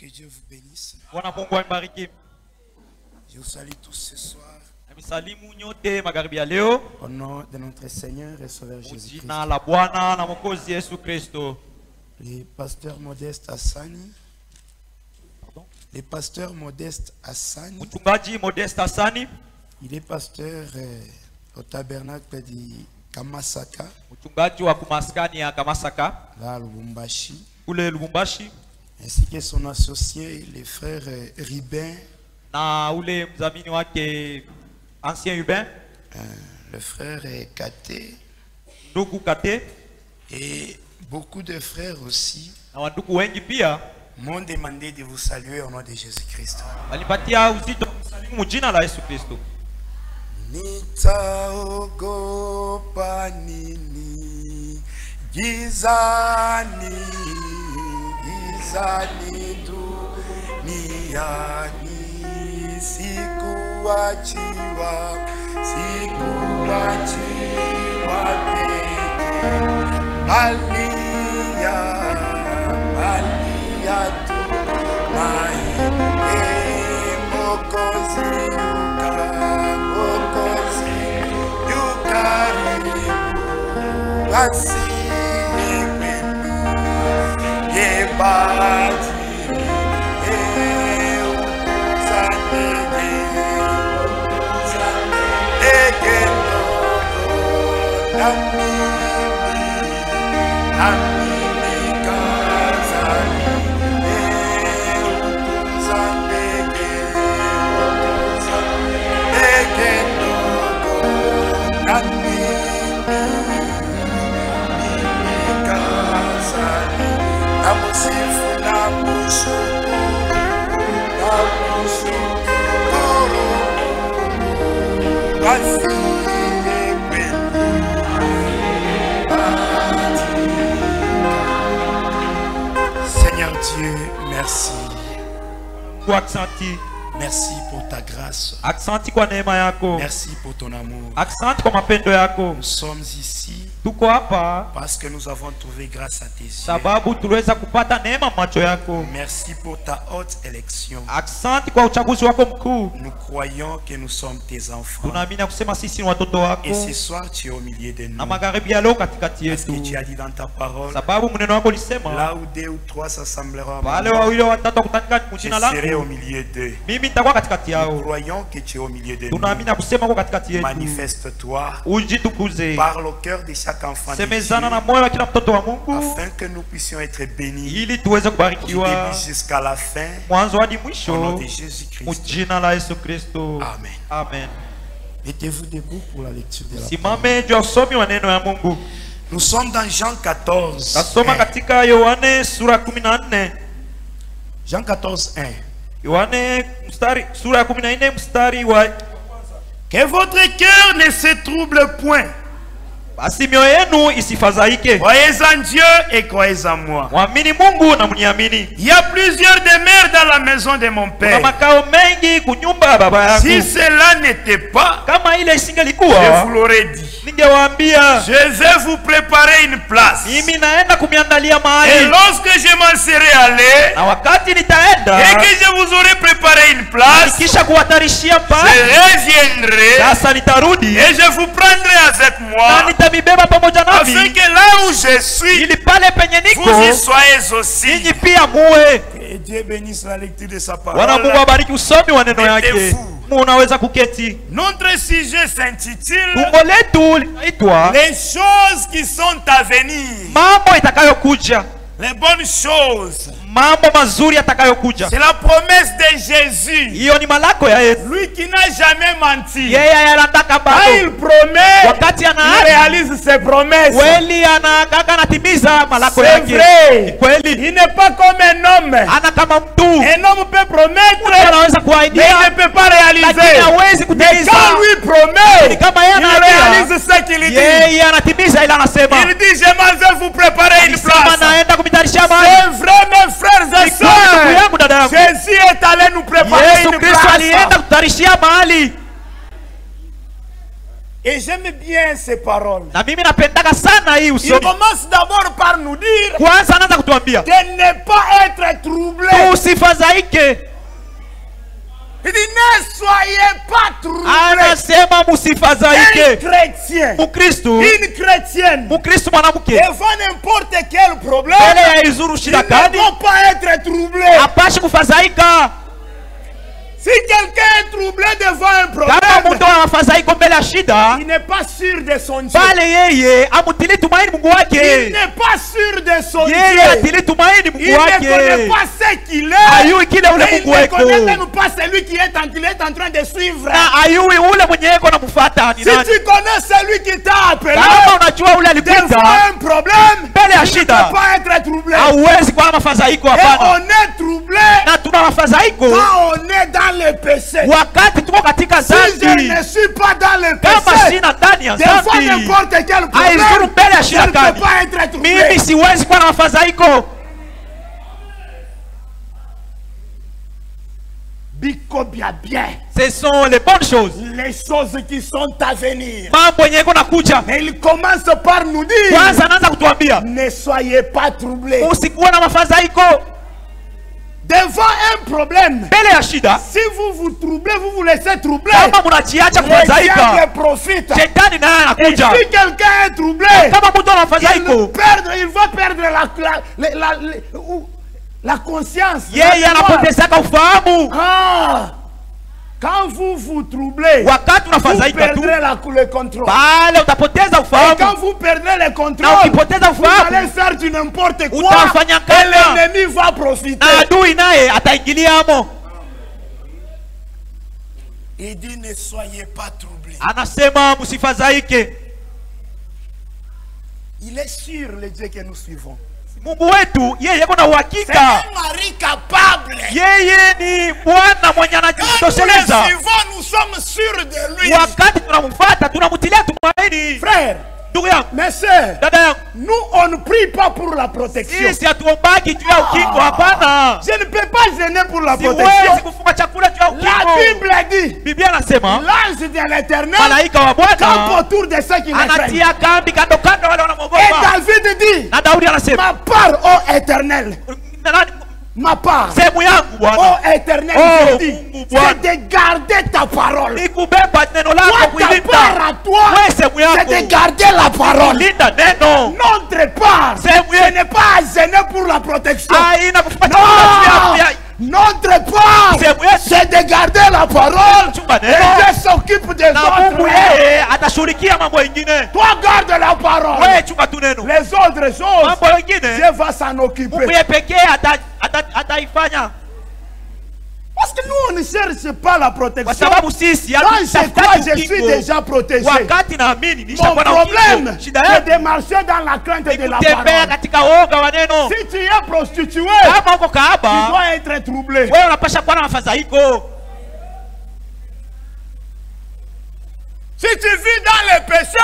Que Dieu vous bénisse. Je vous salue tous ce soir. Au nom de notre Seigneur et Sauveur Jésus-Christ. Le pasteur Modeste Hassani. Le pasteur Modeste Hassani. Il est pasteur au tabernacle de Kamasaka. Là, Lubumbashi. Ainsi que son associé, le frère Ribin. Le frère Kate. Et beaucoup de frères aussi m'ont demandé de vous saluer au nom de Jésus-Christ. Nitaogopa nini gizani duniani, sikuachiwa peke, balia tu maine, mokozi yukaribu, asili kwenu yebati. Seigneur Dieu, merci. Merci pour ta grâce. Merci pour ton amour. Nous sommes ici parce que nous avons trouvé grâce à tes yeux. Merci pour ta haute élection. Nous croyons que nous sommes tes enfants. Et ce soir tu es au milieu de nous. Parce que tu as dit dans ta parole, là où 2 ou 3 s'assembleront, je serai au milieu d'eux. Nous croyons que tu es au milieu de nous. Manifeste-toi. Parle au cœur de chaque enfant de Dieu, afin que nous puissions être bénis du début jusqu'à la fin. Au nom de Jésus-Christ. Amen. Amen. Mettez-vous debout pour la lecture de la parole. Nous sommes dans Jean 14. Jean 14, 1. Que votre cœur ne se trouble point. Croyez en Dieu et croyez en moi. Il y a plusieurs demeures dans la maison de mon Père. Si cela n'était pas, je vous l'aurais dit. Je vais vous préparer une place. Et lorsque je m'en serai allé et que je vous aurai préparé une place, je reviendrai et je vous prendrai avec moi, afin que là où je suis, vous y soyez aussi. Que Dieu bénisse la lecture de sa parole. Notre sujet s'intitule les choses qui sont à venir. Les bonnes choses. C'est la promesse de Jésus. Lui qui n'a jamais menti. Quand il promet, il réalise ses promesses. C'est vrai. Il n'est pas comme un homme. Un homme peut promettre, mais il ne peut pas réaliser. Mais quand lui promet, il réalise ce qu'il dit. Il dit, je m'en vais vous préparer une place. C'est vrai, mes frères et sœurs. Jésus est allé nous préparer une place. Et je J'aime bien ces paroles. Il commence d'abord par nous dire de ne pas être troublé. Il dit ne soyez pas troublés. Un chrétien, une chrétienne, devant n'importe quel problème, il ne faut pas être troublé. Si quelqu'un est troublé devant un problème, il n'est pas sûr de son Dieu. Il n'est pas sûr de son Dieu. Il ne connaît pas ce qu'il est. Et il ne connaît même pas celui qui est en train de suivre. Si tu connais celui qui t'a appelé devant un problème, il ne peut pas être troublé. Et on est troublé quand on est dans le péché. Si je ne suis pas dans le péché, devant n'importe quel problème, je ne peux pas être troublé. Ce sont les bonnes choses. Les choses qui sont à venir. Mais il commence par nous dire ne soyez pas troublés. Devant un problème, si vous vous troublez, vous vous laissez troubler. Le diable profite. Et si quelqu'un est troublé, il va perdre la conscience. Quand vous vous troublez, vous perdrez le contrôle. Et quand vous perdrez le contrôle, vous allez faire du n'importe quoi. Et l'ennemi va profiter. Il dit ne soyez pas troublés. Il est sûr le Dieu que nous suivons. C'est un mari capable. Quand nous le suivons, nous sommes sûrs de lui. Frère, mes soeurs, nous on ne prie pas pour la protection. Je ne peux pas gêner pour la protection. La Bible dit l'ange de l'Éternel campe autour de ceux qui le craignent. Et David dit ma part, ô Éternel, ma part, ô Éternel, c'est de garder ta parole. Toi, ta part à toi, c'est de garder la parole. Notre part, ce n'est pas à gêner pour la protection. Non, notre part, c'est de garder la parole. Et Dieu s'occupe des autres. Toi, garde la parole. Les autres choses, Dieu va s'en occuper. Parce que nous, on ne cherche pas la protection. Quand je crois, je suis déjà protégé. Mon problème, c'est de marcher dans la crainte de la parole. Si tu es prostitué, tu dois être troublé. Si tu vis dans le péché,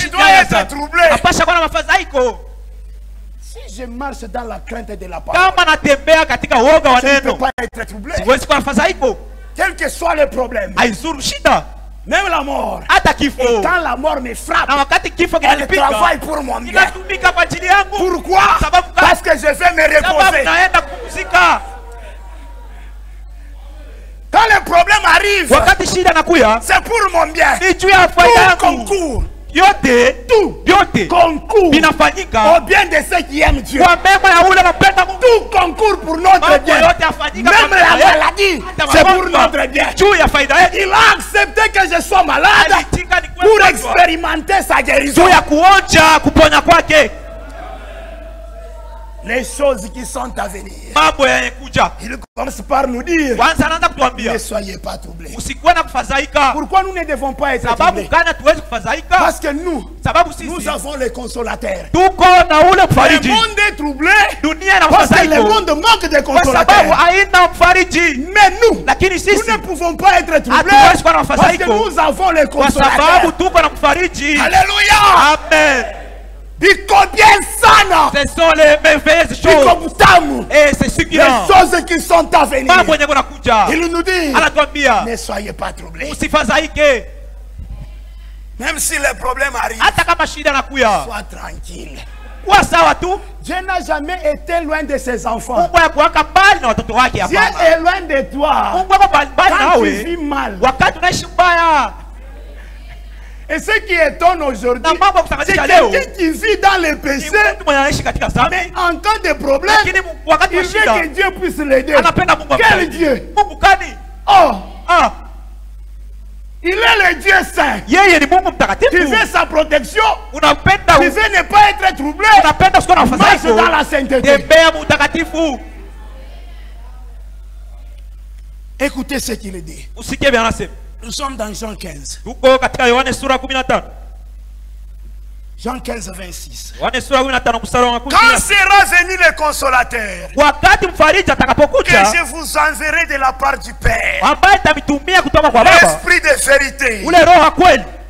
tu dois être troublé. Si je marche dans la crainte de la parole, je ne peux pas être troublé. Quel que soit le problème, même la mort, et quand la mort me frappe, elle travaille pour mon bien. Pourquoi? Parce que je vais me reposer. Quand le problème arrive, c'est pour mon bien. Tout concourt. Tout concourt au bien de ceux qui aiment Dieu. Tout concourt pour notre bien. Même la maladie, c'est pour notre bien. Il a accepté que je sois malade pour expérimenter sa guérison. Les choses qui sont à venir. Il commence par nous dire ne soyez pas troublés. Pourquoi nous ne devons pas être troublés? Parce que nous avons le consolateur. Le monde est troublé parce que le monde manque de consolateur. Mais nous ne pouvons pas être troublés parce que nous avons le consolateur. Alléluia. Amen. Ce sont les merveilleuses choses. Et c'est suffisant. Les choses qui sont à venir. Il nous dit ne soyez pas troublés. Même si les problèmes arrivent, sois tranquille. Dieu n'a jamais été loin de ses enfants. Dieu est loin de toi. Quand tu vis mal. Et ce qui étonne aujourd'hui, c'est quelqu'un qui vit dans les péchés, mais en cas de problème, il veut que Dieu puisse l'aider. Quel Dieu? Oh! Il est le Dieu saint. Tu veux sa protection. Tu veux ne pas être troublé. Marche dans la sainteté. Écoutez ce qu'il dit. Nous sommes dans Jean 15. Jean 15, 26. Quand sera venu le consolateur, que je vous enverrai de la part du Père, l'esprit de vérité,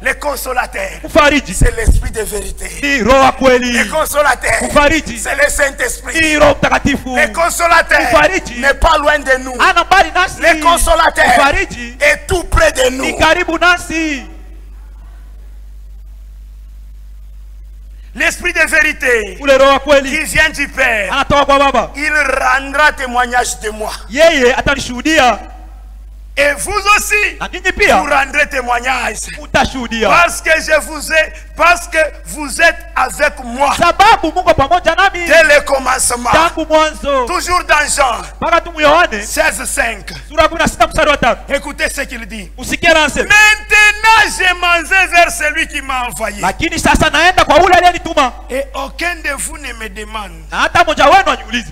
le consolateur, c'est l'esprit de vérité. Le consolateur, c'est le Saint-Esprit. Le consolateur n'est pas loin de nous. Le consolateur est tout près de nous. L'esprit de vérité qui vient du Père, il rendra témoignage de moi. Et vous aussi, vous rendrez témoignage. Parce que vous êtes avec moi. Dès le commencement. Toujours dans Jean 16:5. Écoutez ce qu'il dit. Maintenant je m'en vais vers celui qui m'a envoyé. Et aucun de vous ne me demande: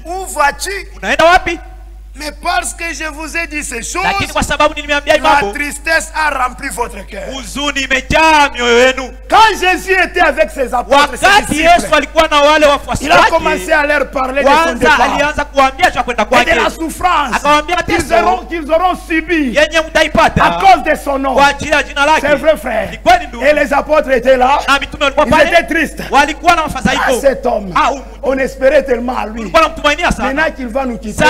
où vas-tu? Mais parce que je vous ai dit ces choses, la tristesse a rempli votre cœur. Quand Jésus était avec ses apôtres, il a commencé à leur parler de son départ et de la souffrance qu'ils auront subi à cause de son nom. C'est vrai, frère. Et les apôtres étaient là. Ils étaient tristes. Cet homme, on espérait tellement à lui. Maintenant qu'il va nous quitter,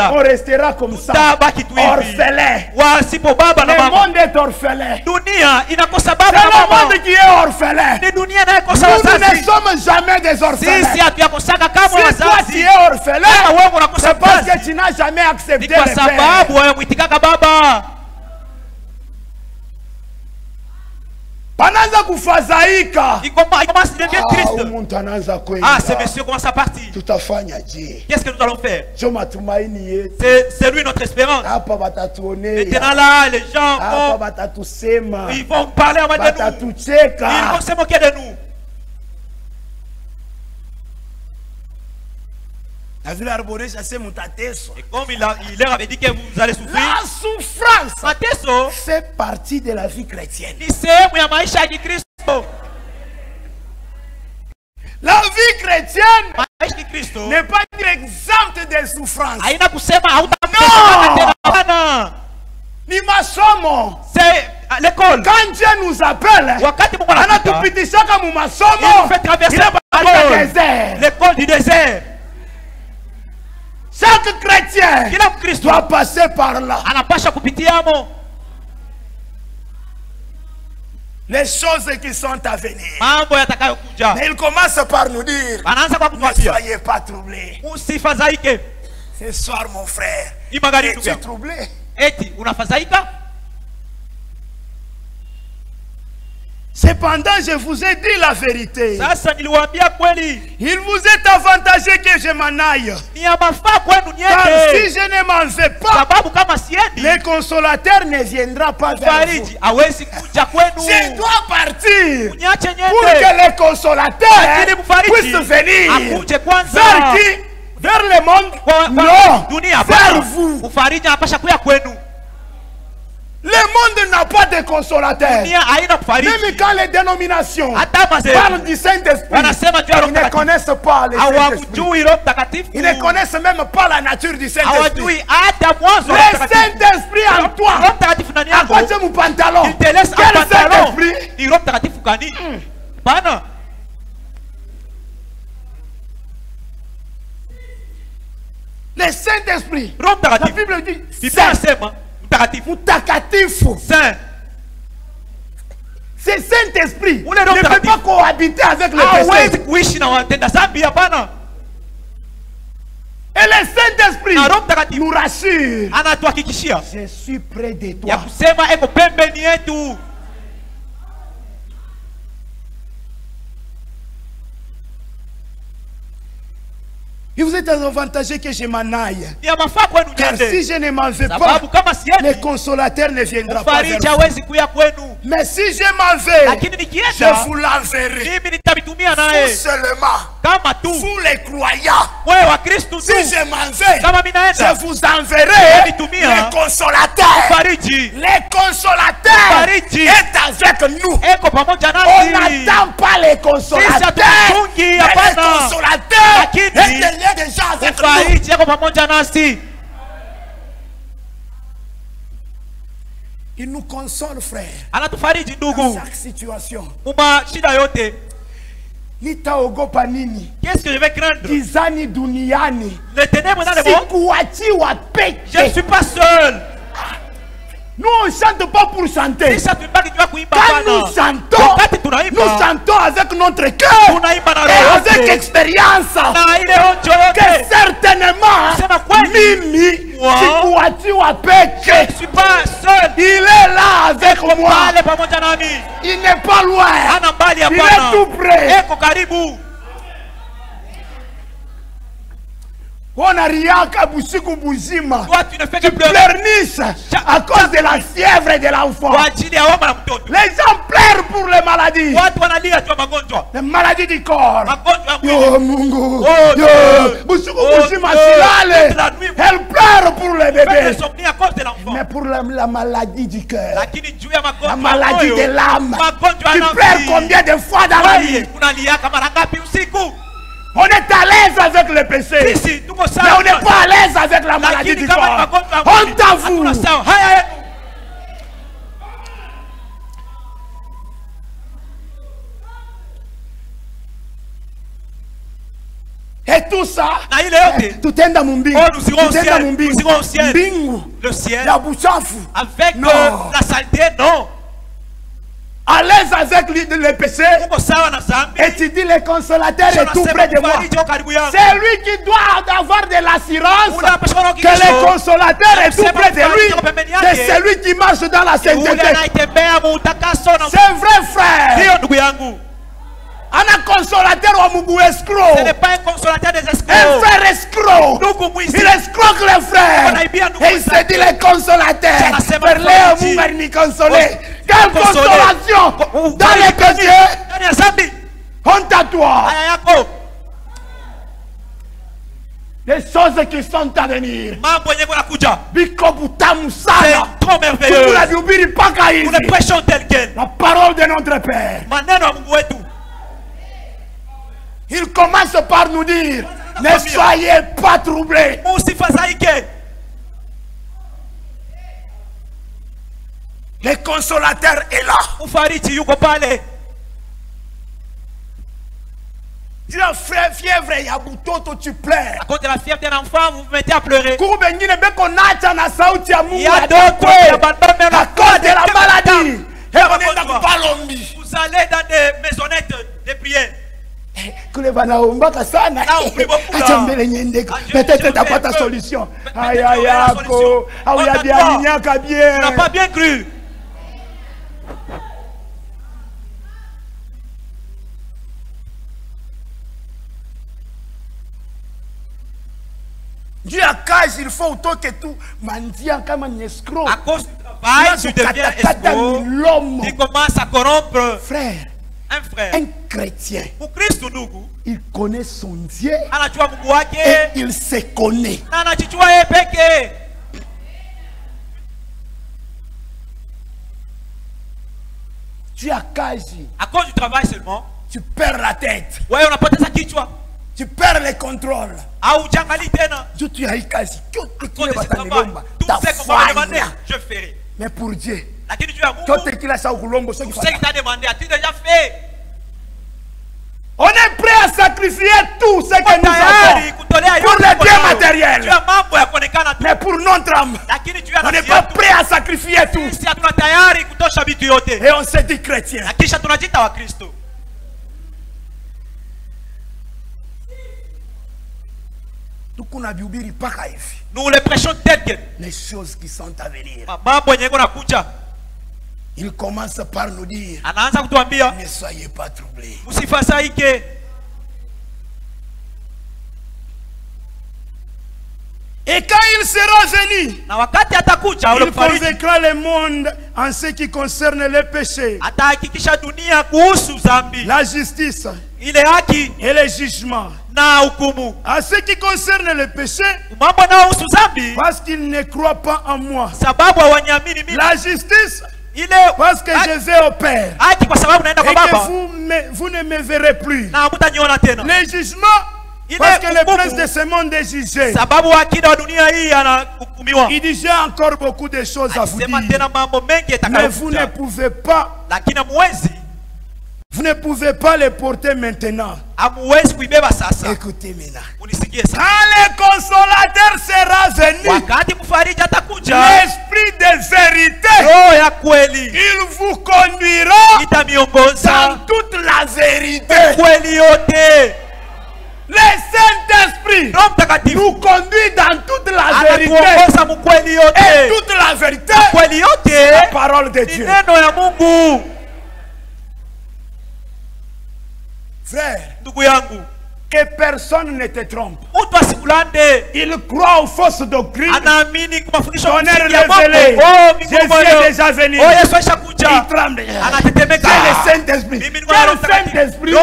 on restera comme ça, orphelin. Le monde est orphelin. C'est le monde qui est orphelin. Nous ne sommes jamais des orphelins. Si toi tu es orphelin, c'est parce que tu n'as jamais accepté le Père. Panaza kufadhaika. Ce monsieur commence à partir. Qu'est-ce que nous allons faire? C'est lui notre espérance. Maintenant là, les gens ils vont parler en mode de nous. Ils vont se moquer de nous. Et comme il leur avait dit que vous allez souffrir, la souffrance fait partie de la vie chrétienne. La vie chrétienne n'est pas exempte de souffrance. Non! Ni masomo. C'est l'école. Quand Dieu nous appelle, l'école du désert. Chaque chrétien doit passer par là. Les choses qui sont à venir. Mais il commence par nous dire: ne soyez pas troublés. Ce soir, mon frère, es-tu troublé? Cependant, je vous ai dit la vérité. Il vous est avantageux que je m'en aille. Car si je ne m'en vais pas, le consolateur ne viendra pas vers vous. Je dois partir pour que le consolateur puisse venir. Vers qui? Vers le monde? Non, vers vous. Le monde n'a pas de consolateur. Même quand les dénominations parlent du Saint-Esprit, ils ne connaissent pas le Saint-Esprit. Ils ne connaissent même pas la nature du Saint-Esprit. Le Saint-Esprit en toi, à quoi tu mon pantalon? Quel Saint-Esprit? Le Saint-Esprit, la Bible dit Ce Saint-Esprit ne peut pas cohabiter avec le péché. Et le Saint-Esprit nous rassure. Je suis près de toi. Il vous est avantageux que je m'en aille. Car si je ne m'en vais pas, le consolateur ne viendra pas vers vous. Mais si je m'en vais, je vous l'enverrai. Vous seulement, vous les croyants. Si je m'en vais, je vous enverrai le consolateur. Le consolateur est avec nous. On n'attend pas les consolateurs. Mais le consolateur est déjà avec nous. Il nous console, frère. Dans chaque situation. Qu'est-ce que je vais craindre? Kizani duniani. Les ténèbres dans le monde. Je ne suis pas seul. Nous on ne chante pas pour chanter. Quand nous chantons avec notre cœur et avec expérience que certainement Mimi je ne suis pas seul. Il est là avec moi. Il n'est pas loin. Il est tout près. On a rien qu'à busiku buzima. Toi, tu ne fais que pleurniches à cause de la fièvre de l'enfant. Les gens pleurent pour les maladies. Les maladies du corps. Yo mungu. Yo busiku buzima silale. Elle pleure pour les bébés. Mais pour la maladie du cœur, la maladie de l'âme, tu pleures combien de fois dans la vie? On est à l'aise avec le péché, mais on n'est pas à l'aise avec la maladie du corps. Honte à vous. Et tout ça, tout est dans mon bingo. Nous irons au ciel. Le ciel. Avec la saleté, non. À l'aise avec le péché. Et tu dis le consolateur est tout près de moi. C'est lui qui doit avoir de l'assurance que le consolateur est tout près de lui. C'est celui qui marche dans la sainteté. C'est vrai, frère. Un consolateur ou escroc. Ce n'est pas un consolateur des escrocs. Un frère escroc. Il escroque les frères. Et il se dit le consolateur. Frère Léo Moumerni consolé. Quelle consolation dans les péchés. Honte à toi. Les choses qui sont à venir. C'est trop merveilleux. Nous ne prêchons tel quel. La parole de notre Père. Il commence par nous dire, ne soyez pas troublés. Le consolateur est là. Tu as fièvre, il y a bouton, tu pleures. À cause de la fièvre d'un enfant, vous vous mettez à pleurer. Il y a d'autres qui abandonnent même à cause de la maladie. Vous allez dans des maisonnettes de prière. Peut-être tu n'as pas ta solution. Tu n'as pas bien cru. Dieu a cage, il faut autant que tout. Mendiant comme un escroc. À cause du travail, tu deviens escroc. Tu commences à corrompre. Frère. Un frère, un chrétien, il connaît son Dieu et il se connaît. Tu as quasi. À cause du travail seulement, tu perds la tête. Tu perds le contrôle. Tu as quasi. Je ferai. Mais pour Dieu. Tout ce qu'il t'a demandé, as-tu déjà fait? On est prêt à sacrifier tout ce que nous avons pour les biens matériels. Mais pour notre âme, on n'est pas prêt à sacrifier tout. Et on se dit chrétien. Nous les prêchons tel que les choses qui sont à venir. Il commence par nous dire, ne soyez pas troublés. Et quand il sera venu, il convaincra le monde en ce qui concerne les péchés, la justice et les jugements. En ce qui concerne les péchés, parce qu'il ne croit pas en moi. La justice, parce que je vais au Père et que vous ne me verrez plus. Les jugements, parce que le prince de ce monde est jugé. Il dit, j'ai encore beaucoup de choses à vous dire, mais vous ne pouvez pas. Vous ne pouvez pas les porter maintenant. Écoutez maintenant. Quand le consolateur sera venu, l'esprit de vérité, il vous conduira dans toute la vérité. Le Saint-Esprit nous conduit dans toute la vérité. Et toute la vérité, c'est la parole de Dieu. Frère, que personne ne te trompe. Il croit aux fausses doctrines. Tonnerre révélé. Jésus est déjà venu. Il tremble. C'est le Saint-Esprit. Quel Saint-Esprit?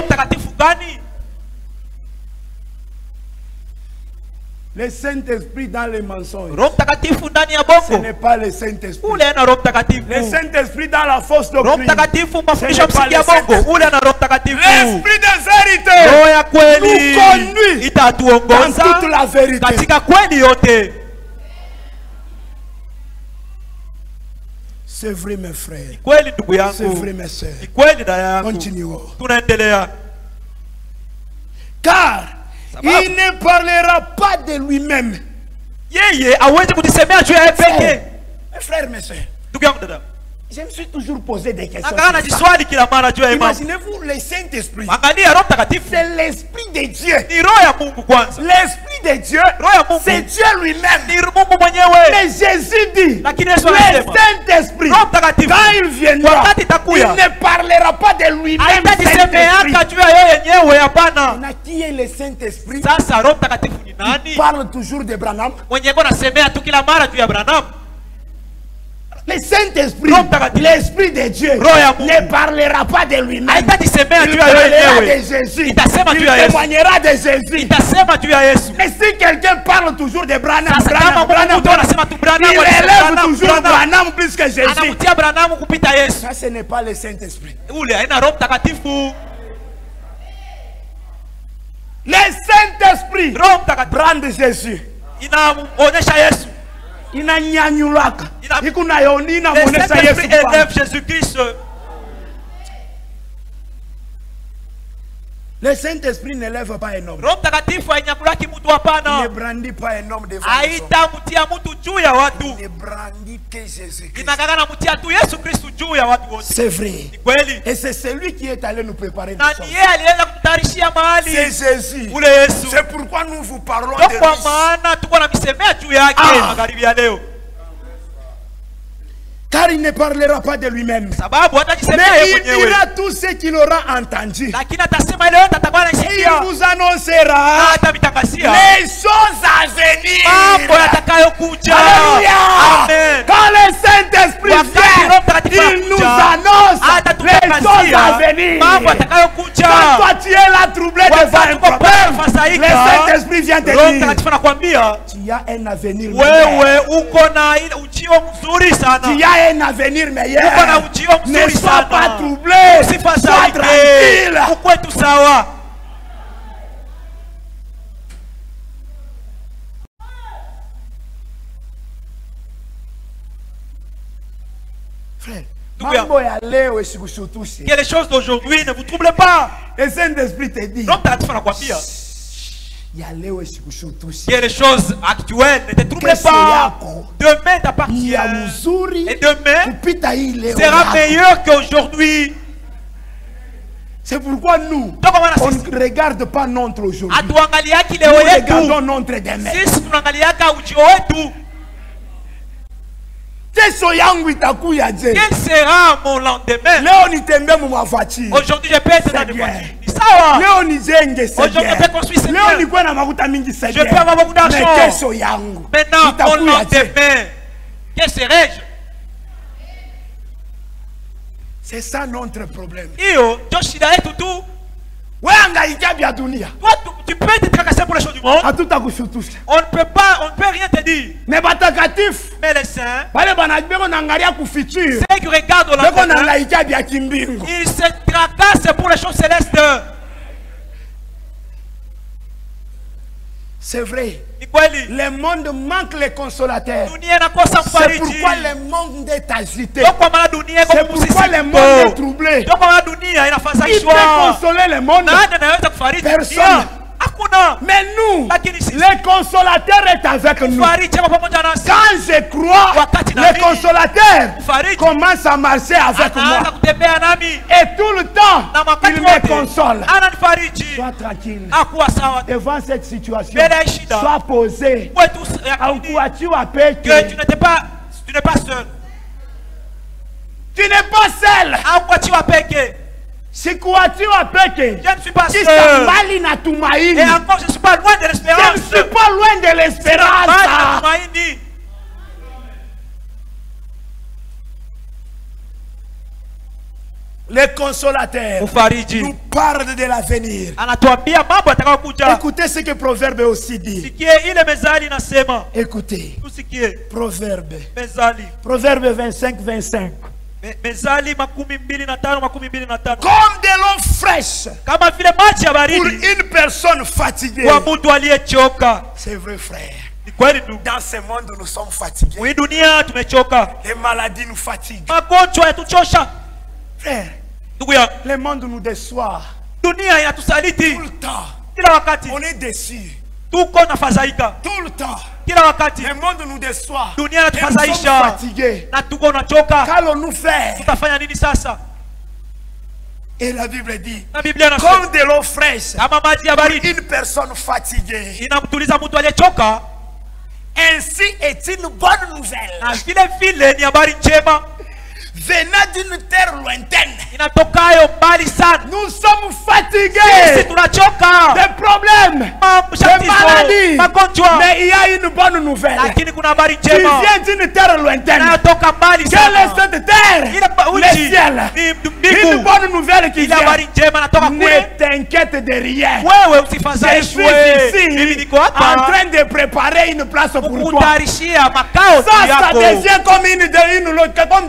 Le Saint-Esprit dans les mensonges, ce n'est pas le Saint-Esprit. Le Saint-Esprit dans la fausse doctrine, ce n'est pas le Saint-Esprit. L'Esprit de vérité nous conduit dans toute la vérité. C'est vrai mes frères, c'est vrai mes sœurs. Continuons. Car il ne parlera pas de lui-même. Mes frères, mes soeurs, je me suis toujours posé des questions. Imaginez-vous le Saint-Esprit. C'est l'Esprit de Dieu. L'Esprit de Dieu, c'est Dieu lui-même. Mais Jésus dit, le Saint-Esprit, quand il viendra, il ne parlera pas de lui-même. Qui est le Saint-Esprit? Il parle toujours de Branham. Le Saint-Esprit, l'Esprit de Dieu, ne parlera pas de lui-même. Il parlera de Jésus. Il témoignera de Jésus. Mais si quelqu'un parle toujours de Branham, il élève toujours Branham plus que Jésus. Ça, ce n'est pas le Saint-Esprit. Le Saint-Esprit prend de Jésus. Inanyanyulaka. L'Esprit élève Jésus-Christ. Le Saint-Esprit n'élève pas un homme. Il ne brandit pas un homme devant les hommes. Il ne brandit que Jésus-Christ. C'est vrai. Et c'est celui qui est allé nous préparer des choses. C'est Jésus. C'est pourquoi nous vous parlons de lui. Car il ne parlera pas de lui-même, mais il dira tout ce qu'il aura entendu. Il vous annoncera les choses à venir. Alléluia. Quand le Saint-Esprit vient, il nous annonce les choses à venir. Quand toi tu es là troublé devant un problème, le Saint-Esprit vient te dire, tu as un avenir meilleur. Tu as un avenir meilleur. Ne sois pas troublé. Sois tranquille. Frère, que les choses d'aujourd'hui ne vous troublent pas. Le Saint-Esprit te dit, Que les choses actuelles ne te troublent pas. Demain t'appartient. Et demain sera meilleur qu'aujourd'hui. C'est pourquoi nous, on ne regarde pas notre aujourd'hui. Nous regardons notre demain. Quel sera mon lendemain? Aujourd'hui je peux être dans des voitures. Aujourd'hui je peux construire ces biens. Je peux avoir beaucoup d'argent. Maintenant mon lendemain, quel serai-je? C'est ça notre problème. Toi, tu peux te tracasser pour les choses du monde. On ne peut pas, on ne peut rien te dire. Mais les saints, ceux qui regardent au lendemain, ils se tracassent pour les choses célestes. C'est vrai. Le monde manque les consolateurs. C'est pourquoi le monde est agité. C'est pourquoi le monde est troublé. Qui peut consoler le monde? Personne. Mais nous, le consolateur est avec nous. Quand je crois, le consolateur commence à marcher avec moi. Et tout le temps, il me console. Sois tranquille. Devant cette situation, sois posé. Que tu n'es pas seul. Tu n'es pas seul. C'est quoi tu as péché? Je ne suis pas seul. Et encore je ne suis pas loin de l'espérance. Je ne suis pas loin de l'espérance. Les consolateurs nous parlent de l'avenir. Écoutez ce que Proverbe aussi dit. Écoutez. Proverbe. Proverbe 25, 25. Comme de l'eau fraîche pour une personne fatiguée. C'est vrai, frère. Dans ce monde nous sommes fatigués. Les maladies nous fatiguent. Frère, le monde nous déçoit. Tout le temps. On est déçus. Tout le temps. Le monde nous déçoit. Nous sommes fatigués. Qu'allons-nous faire? Et la Bible dit, comme de l'eau fraîche pour une personne fatiguée. Ainsi est une bonne nouvelle venant d'une terre lointaine. Nous sommes fatigués des problèmes, des maladies. Mais il y a une bonne nouvelle. Tu viens d'une terre lointaine. Quelle est cette terre? Le ciel. Une bonne nouvelle qui vient. Ne t'inquiète de rien. Je suis ici en train de préparer une place pour toi. Ça devient comme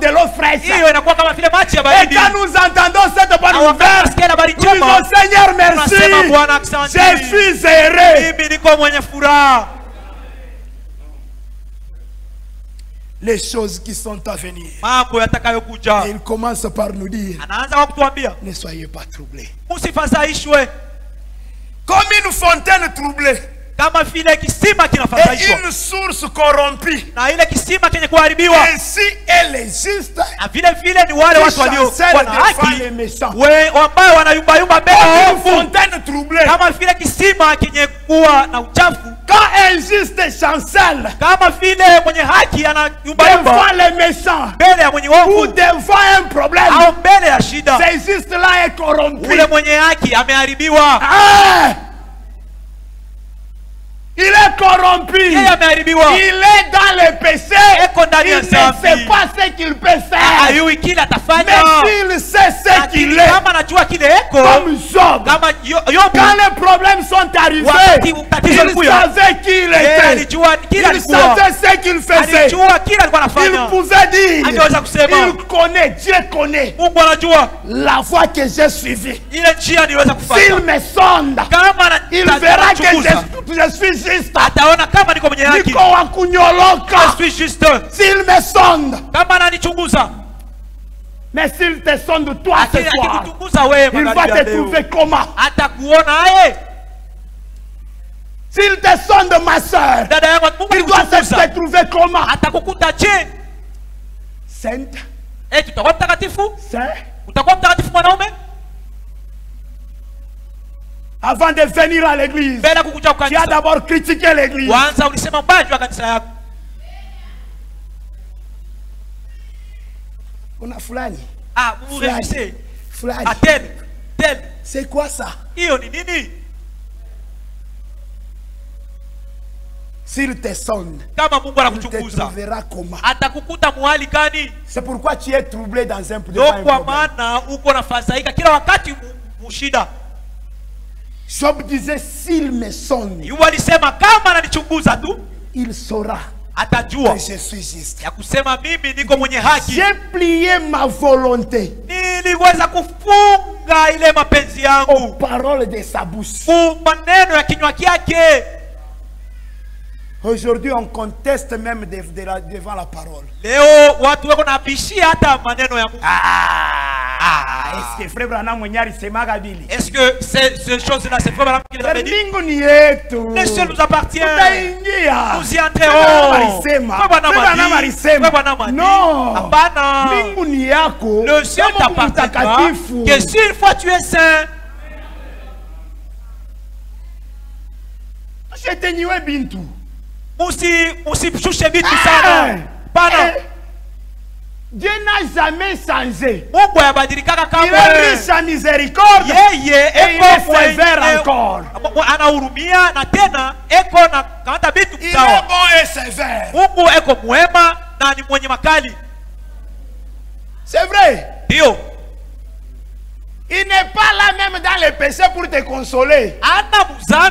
de l'eau fraîche. Et quand nous entendons cette bonne nouvelle, nous disons Seigneur merci, je suis heureux. Les choses qui sont à venir, il commence par nous dire, ne soyez pas troublés. Comme une fontaine troublée et une source corrompue. Ainsi est les justes qui chancellent devant les méchants. Une fontaine troublée. Quand un juste chancelle devant les méchants ou devant un problème, ce juste là est corrompu. Il est corrompu. Il est dans le péché. Il ne sait pas ce qu'il peut faire. Mais s'il sait ce qu'il est, comme Job, quand les problèmes sont arrivés, il savait qui il était. Il savait ce qu'il faisait. Il pouvait dire, il connaît, Dieu connaît la voie que j'ai suivie. S'il me sonde, il verra que je suis juste. Je suis juste. S'il me sonde, mais s'il te sonde toi ce soir, il va te trouver comment? S'il te sonde ma soeur, il doit se trouver comment? Sainte. Saint. Avant de venir à l'église, tu as d'abord critiqué l'église. On a Fulani. Ah, vous réussissez. Fulani. Ah, tel. C'est quoi ça? S'il te sonde, il te trouvera comment? C'est pourquoi tu es troublé dans un problème. Job disait, s'il me sonde, il saura que je suis juste. J'ai plié ma volonté aux paroles de sa bouche. Aujourd'hui, on conteste même devant la parole. Est-ce que frère Branham c'est Magabili? Est-ce que ces choses-là, c'est frère Branham qui les avait dit? Le ciel nous appartient. Nous y entrerons. Non. Le ciel t'appartiendra. Que si une fois tu es saint, Dieu n'a jamais changé. Il est riche en miséricorde et il est sévère encore. Il est bon et sévère. C'est vrai. Il n'est pas là même dans les péchés pour te consoler.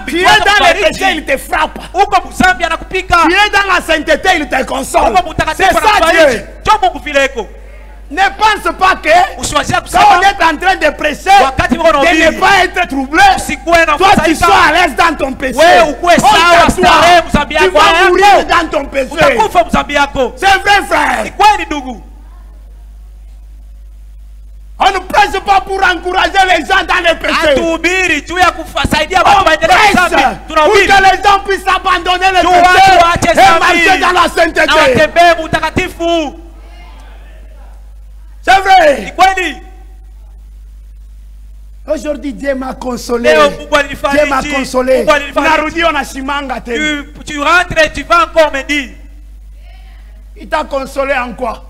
Tu es dans les péchés, il te frappe. Tu es dans la sainteté, il te console. C'est ça Dieu. Ne pense pas que quand on est en train de prêcher, de ne pas être troublé, toi tu sois à l'aise dans ton péché. Tu vas mourir dans ton péché. C'est vrai frère. On ne prêche pas pour encourager les gens dans les péchés. On prêche pour que les gens puissent abandonner les péchés et marcher dans la sainteté. C'est vrai. Aujourd'hui, Dieu m'a consolé. Dieu m'a consolé. Tu rentres et tu vas encore me dire. Il t'a consolé en quoi?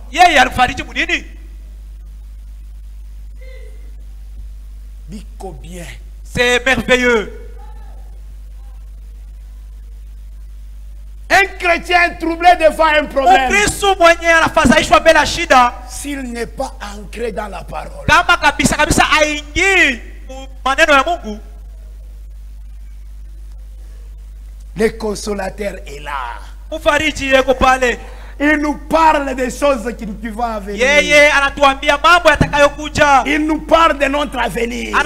Bien. C'est merveilleux. Un chrétien troublé devant un problème, s'il n'est pas ancré dans la parole, le consolateur est là. Il nous parle des choses qui vont venir. Il nous parle de notre avenir.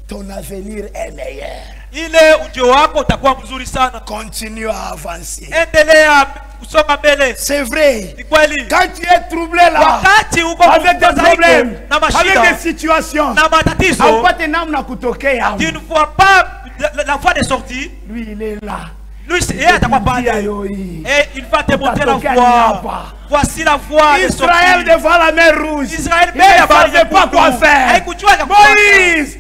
Ton avenir est meilleur. Continue à avancer. C'est vrai. Quand tu es troublé là, avec des problèmes, avec des situations, tu ne vois pas la voie de sortie. Lui, il est là. Lui, et il va te montrer la voie. Voici la voie. Israël devant la mer Rouge. Israël il ne savait pas quoi faire. Moïse,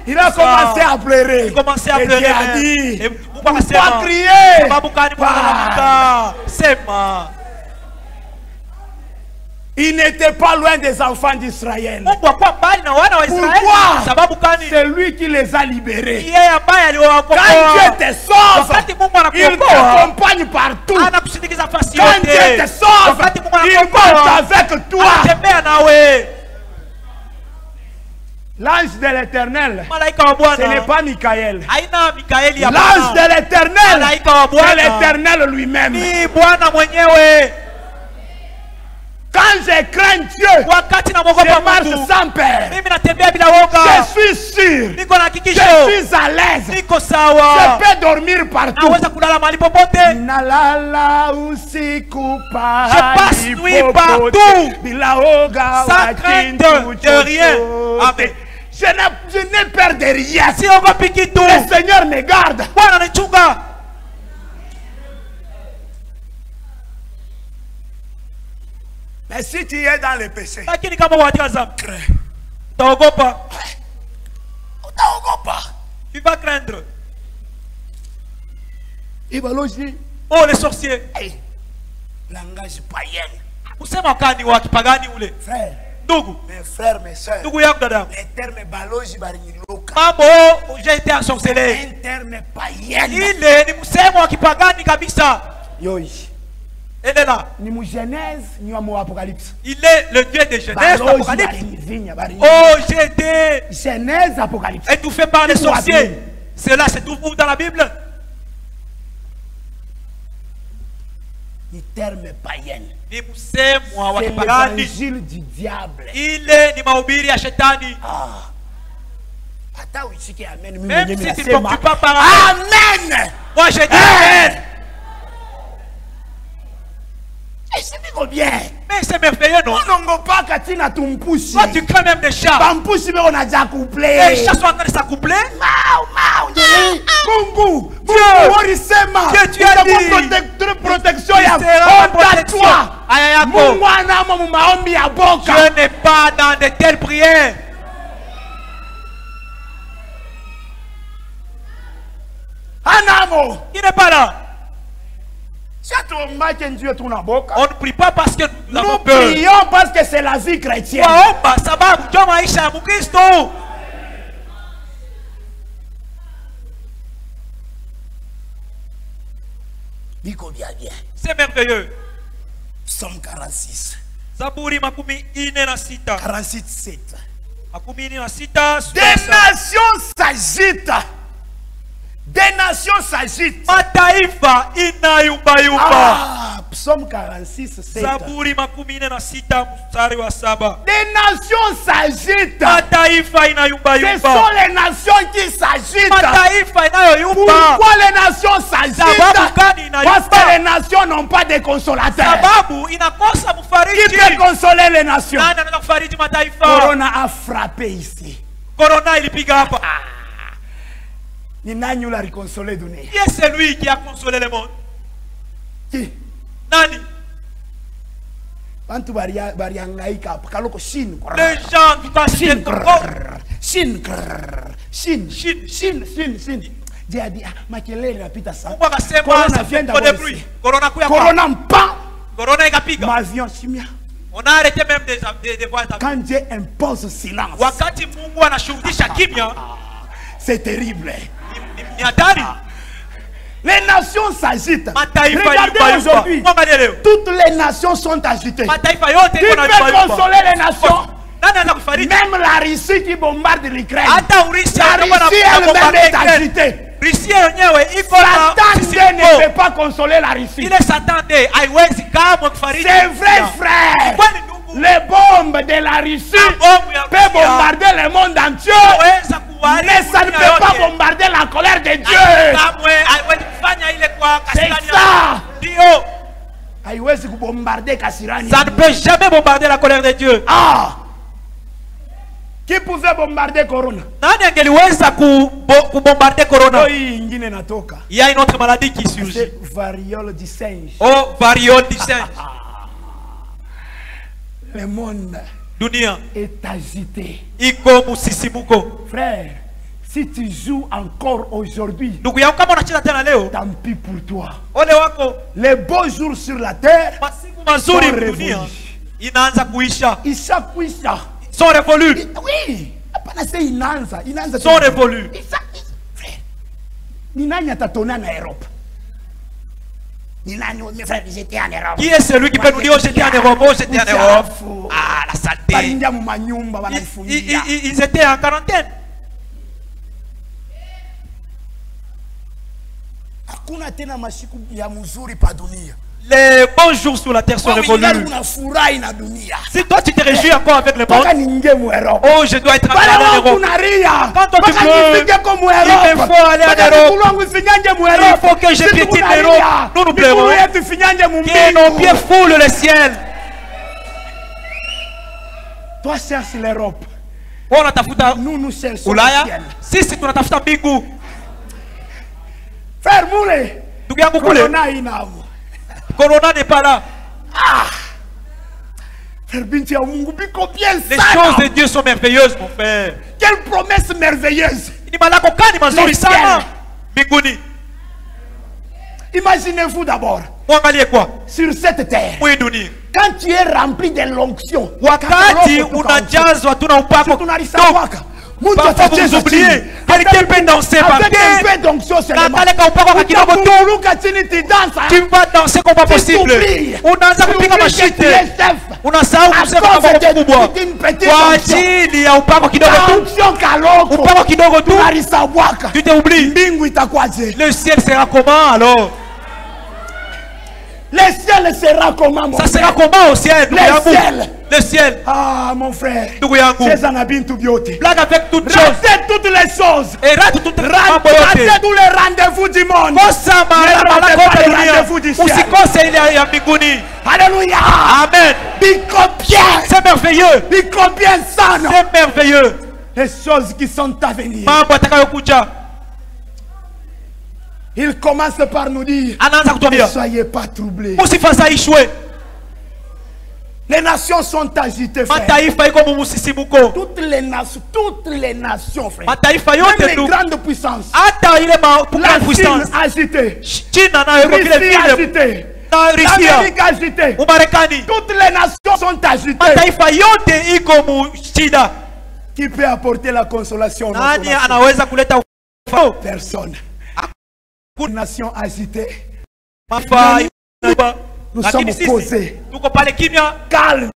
il a commencé à pleurer. Et Dieu a dit, pourquoi crier? Il n'était pas loin des enfants d'Israël. Pourquoi? C'est lui qui les a libérés. Quand Dieu te sauve, il t'accompagne partout. Quand Dieu te sauve, il marche avec toi. L'ange de l'Éternel, ce n'est pas Michael. L'ange de l'Éternel, c'est l'Éternel lui-même. Quand je crains Dieu, je marche sans peur. Je suis sûr. Je suis à l'aise. Je peux dormir partout. Je passe nuit partout. Sans crainte de rien. Amen. Je n'ai peur de rien. Le Seigneur me garde. Mais si tu es dans le péché, crains. Tu vas craindre. Il va loger. Oh, les sorciers. Hey. Langage païen. Frère. Mes frères, mes soeurs. Les termes balogi bariloka. Mambo, j'ai été ensorcelé. Un terme païen. Il est ni msemo kipagani kabisa. Yoi. Elle est là. Ni mu Genèse, ni mu Apocalypse. Il est le Dieu de Genèse, Apocalypse. Oh, j'ai été Genèse, Apocalypse. Étouffé par les sorciers. Cela se trouve où dans la Bible? Ni terme païen. Ni msemo wa C'est kipagani. l'évangile du diable. Il est ni mahubiri ya shetani. Ah. Même si tu ne conclus pas par Amen. Moi je dis Amen. C'est bien. Mais c'est merveilleux, non? Toi, tu crains même des chats. On a déjà couplé. Les chats sont en train de s'accoupler. Dieu, tu as dit protection. Je n'ai pas dans de telles prières. Qui n'est pas là? On ne prie pas parce que nous prions parce que c'est la vie chrétienne. C'est merveilleux. Psaume 46. Zaburi makumi ine na sita. 47. Makumi ine na sita. Des nations s'agitent. Des nations s'agitent. Mataifa inayumba yumba. Ah, Psaume 46, 7. Zaburi makumi ine na sita mstari wa 7. Des nations s'agitent. Mataifa inayumba yumba. Ce sont les nations qui s'agitent. Mataifa inayoyumba. Pourquoi les nations s'agitent? Parce que les nations n'ont pas de consolateur. Sababu inakosa mfariji. Qui peut consoler les nations? Nani anaweza kufariji mataifa? Corona a frappé ici. Corona ilipiga hapa. Ni nani l'a réconsolé dunia? Qui est celui qui a consolé le monde? Qui? Nani? Bantu bariangaika kaloko Chine. Les gens qui passent Chine. Dieu a dit makelele napita sana. Corona vient d'abord. Corona mpa. Corona ikapiga. Ma avion chimia. On a arrêté même des voies d'avion. Quand Dieu impose silence. Wakati Mungu anashuhudisha kimya. C'est terrible. Ni hatari. Les nations s'agitent. Regardez aujourd'hui. Toutes les nations sont agitées. Qui peut consoler les nations? Même la Russie qui bombarde l'Ukraine. La Russie elle-même est agitée. Satan ne peut pas consoler la Russie. C'est vrai, frère. Les bombes de la Russie peuvent bombarder le monde entier. Mais ça ne peut pas bombarder la colère de Dieu. C'est ça. Ça ne peut jamais bombarder la colère de Dieu. Ah. Qui pouvait bombarder Corona? Il y a une autre maladie qui surgit. Variole du singe. Oh, variole du singe. Le monde Dunia est agité. Frère, si tu joues encore aujourd'hui, tant pis pour toi. Les beaux jours sur la terre sont révolus. Ils sont révolus. Oui. Sont révolus. Qui est celui qui peut nous dire oh, j'étais en Europe, oh, j'étais en Europe? Ah, la saleté. Ils étaient en quarantaine. Les bons jours sur la terre sont révolus. Si toi tu te réjouis encore avec le monde, oh je dois être allé en Europe. Quand toi tu peux, il me faut aller en Europe. Il faut que je piétine l'Europe. Nous nous pleurons. Que nos pieds foulent le ciel. Toi cherche l'Europe. nous cherchons le ciel. Sisi tunatafuta mbingu. Frère Moule, Corona n'est pas là. Frère Binti Mungu biko bien sana. Les choses de Dieu sont merveilleuses, mon frère. Quelle promesse merveilleuse. Ni malako kani mazuri sana. Mbinguni. Imaginez-vous d'abord. Mwangalie quoi? Sur cette terre. Mwi dunia. Quand tu es rempli de l'onction. Wakati unajazwa tuna upako. Tunalisawaka. Parfois vous oubliez, quelqu'un peut danser par terre. Tu vas danser comme pas possible. Unaanza kupiga mashite. Unasahau kusema kama mkubwa. Kwa ajili ya upako kidogo tu. Upako kidogo tu. Tu t'oublies. Le ciel sera comment alors? Le ciel sera comment? Ça sera comment au ciel? Le ciel. Le ciel. Ah mon frère. Blague avec toutes choses. Ratez toutes les choses. Et rate toutes les ratez tous les rendez-vous du monde. Ne ratez pas les rendez-vous du ciel. Alléluia. Amen. C'est merveilleux. C'est merveilleux. Les choses qui sont à venir. Il commence par nous dire: ne soyez pas troublés. Les nations sont agitées, frère. Toutes les nations, frère. Même les grandes puissances. La Chine agitée. Russie agitée. L'Amérique agitée. Toutes les nations sont agitées. Qui peut apporter la consolation? Personne. Une nation agitée. Nous sommes posés. Calmes.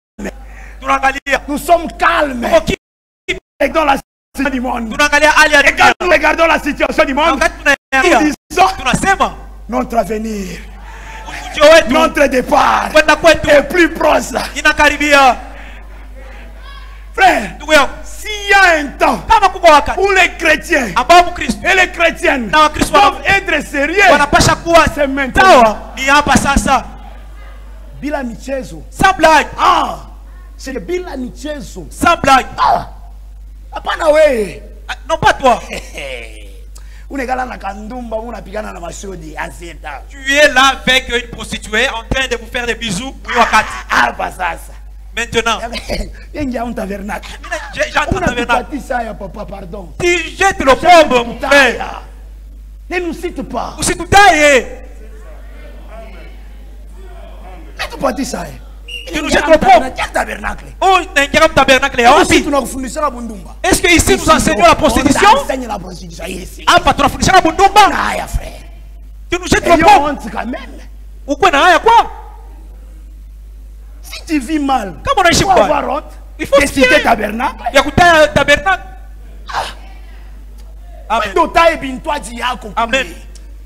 Nous sommes calmes. Regardons la situation du monde. Et quand nous regardons la situation du monde, nous disons: notre avenir, notre départ est plus proche. Frère, s'il y a un temps où les chrétiens et les chrétiennes doivent être sérieux, c'est maintenant. Bila michezo. Sans blague. Ah, c'est le bila michezo. Sans blague. Ah, hapana we. Non pas toi. Unegala na kandumba, unapigana na mashodi aseta. Tu es là avec une prostituée en train de vous faire des bisous. Ah, pas ça. Maintenant. Yengia un tabernacle. J'entre au tabernacle. Papa, pardon. Tu jettes le pauvre, mon frère. Ne nous cite pas. Vous citez taille. Tu peux dire ça. Tu nous jettes le pauvre. Oh, il y a un tabernacle. Est-ce que ici nous enseignons la prostitution? Ah, pas tu as la bundumba. Tu nous jettes le pauvre. Ou quoi, quoi? Si tu vis mal, comment on a avoir honte? Il faut citer tabernacle. Il y a un tabernacle. Amen.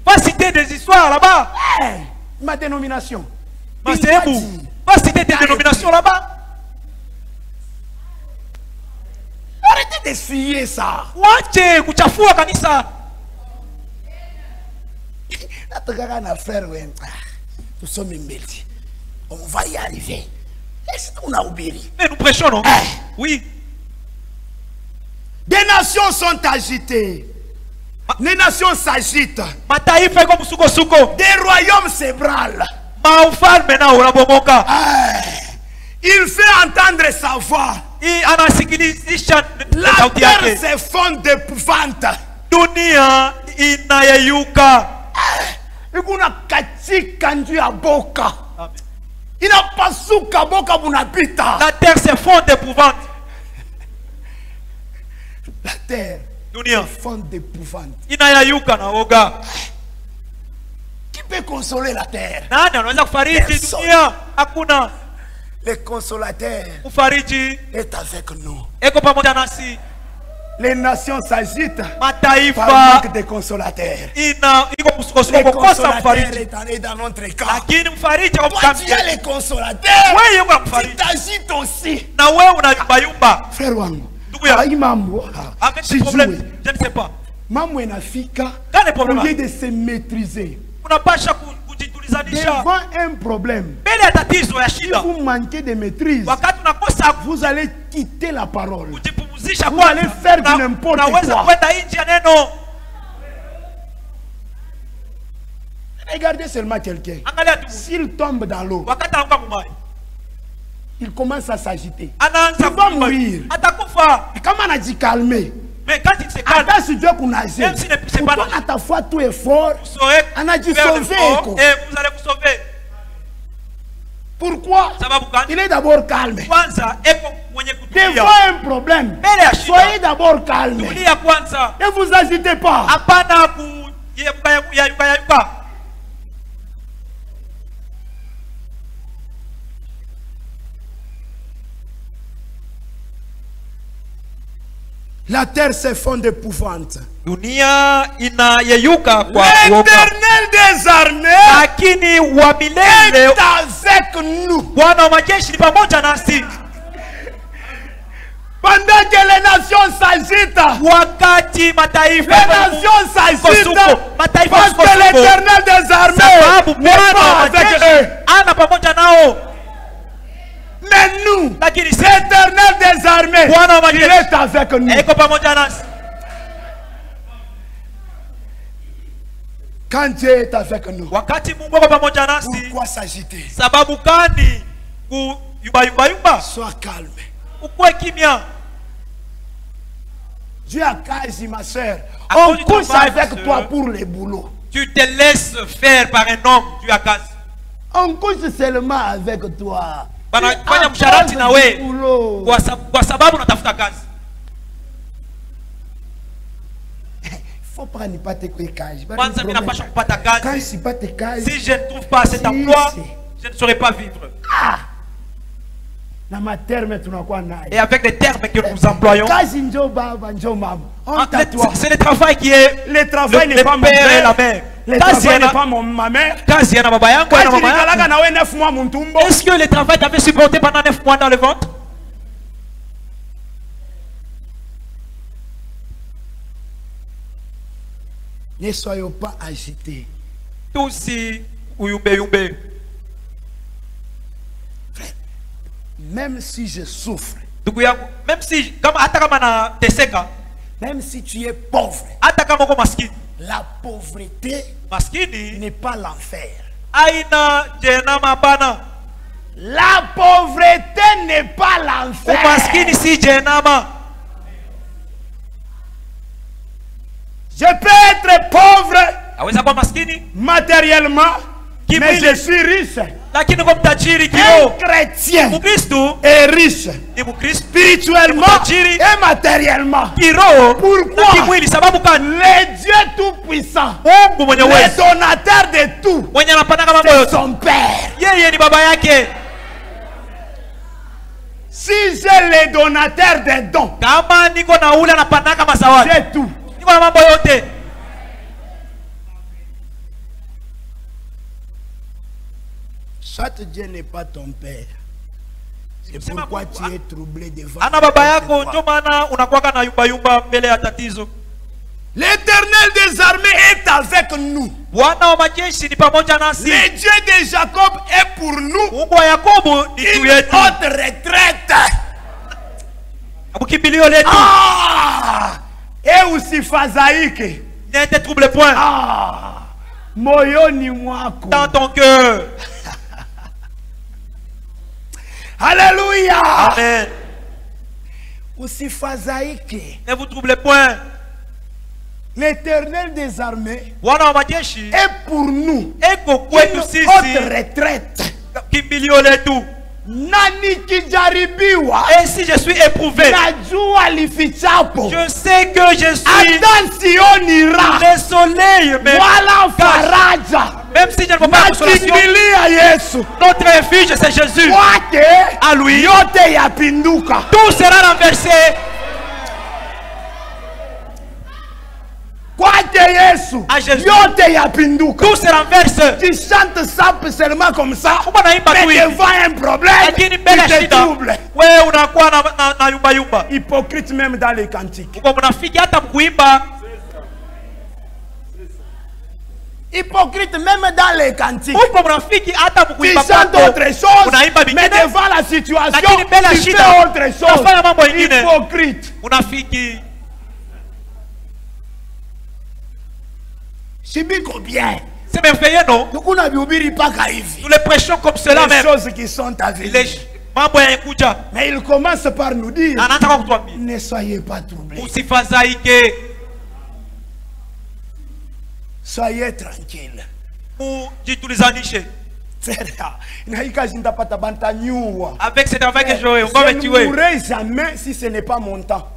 Va citer des histoires là-bas. Ma dénomination. Va citer des dénominations là-bas. Arrêtez d'essuyer ça. Wache kuchafua kanisa. Nous sommes imbéciles. On va y arriver. Mais nous prêchons, non? Oui. Des nations sont agitées. Les nations s'agitent. Des royaumes s'ébranlent. Il fait entendre sa voix. La terre s'effondre d'épouvante. La terre s'effondre d'épouvante. La terre s'effondre d'épouvante. Qui peut consoler la terre? Personne. Le consolateur est avec nous. Les nations s'agitent par manque de consolateurs. Le consolateur est dans notre cas. Toi, tu es le consolateur. Tu t'agites aussi. Frère Wangu, je ne sais pas. Maman inafika au lieu de se maîtriser. Devant un problème, si vous manquez de maîtrise, vous allez quitter la parole. Vous allez faire du n'importe quoi. Regardez seulement quelqu'un. S'il tombe dans l'eau, il commence à s'agiter. Il va mourir. Comment on a dit calmer? Mais quand il se calme, même s'il ne sait pas nager, à ta foi tout est fort. On a dit sauver. Et vous allez vous sauver. Pourquoi? Il est d'abord calme. Devant un problème, soyez d'abord calme. Ne vous agitez pas. La terre s'effondre d'épouvante. L'éternel des armées est avec nous. Pendant que les nations s'agitent, les nations s'agitent parce que l'éternel des armées n'est pas avec eux. Mais nous, l'éternel des armées, il est avec nous. Quand Dieu est avec nous, pourquoi s'agiter? Sois calme. Dieu a quasi, ma soeur. On couche avec toi pour les boulots. Tu te laisses faire par un homme, tu as quasi. On couche seulement avec toi. Banafanya msharati na we kwa sababu unatafuta kazi. Faut pas ne pas te cage. Kwanza mimi napaswa kupata kazi. Quand si pas te cage. Si je ne trouve pas cet emploi, je ne saurais pas vivre. Na materme tunakuwa nayo. Et avec les termes que nous employons, kazi njo baba njo mama. C'est le travail qui est le travail n'est pas mon père et la mère. Le travail n'est pas ma mère. Est-ce que le travail t'avait supporté pendant 9 mois dans le ventre? Ne soyons pas agités. Tout si ouyumbe. Même si je souffre, même si même si tu es pauvre, la pauvreté n'est pas l'enfer. La pauvreté n'est pas l'enfer. Je peux être pauvre matériellement, mais je suis riche. Un chrétien est riche spirituellement et matériellement. Pourquoi? Le Dieu Tout-Puissant, le donateur de tout, c'est son Père. Si j'ai le donateur des dons, j'ai tout. Soit Dieu n'est pas ton père. C'est pourquoi tu es troublé devant. L'Éternel des armées est avec nous. Le Dieu de Jacob est pour nous. Une haute retraite. Et aussi Fazaïque. Ne te trouble point. Moyoni mwako. Dans ton cœur. Alléluia. Amen. Usifazaike. Ne vous troublez point. L'Éternel des armées est pour nous une haute retraite. Et si je suis éprouvé, je sais que je suis le soleil. Même si je ne vois pas consolation, notre refuge c'est Jésus. À lui, tout sera renversé. À Jésus, tout se renverse. Tu chantes ça seulement comme ça, mais devant un problème, tu te troubles. Hypocrite même dans les cantiques. Hypocrite même dans les cantiques. Tu chantes autre chose, mais devant la situation, tu fais autre chose. Hypocrite. Chibiko bien. C'est merveilleux, non? Nous les prêchons comme cela même. Les choses qui sont à venir. Mais il commence par nous dire, ne soyez pas troublés. Soyez tranquille. Avec cet travail que j'aurai, on va me tuer. Je ne mourrai jamais si ce n'est pas mon temps.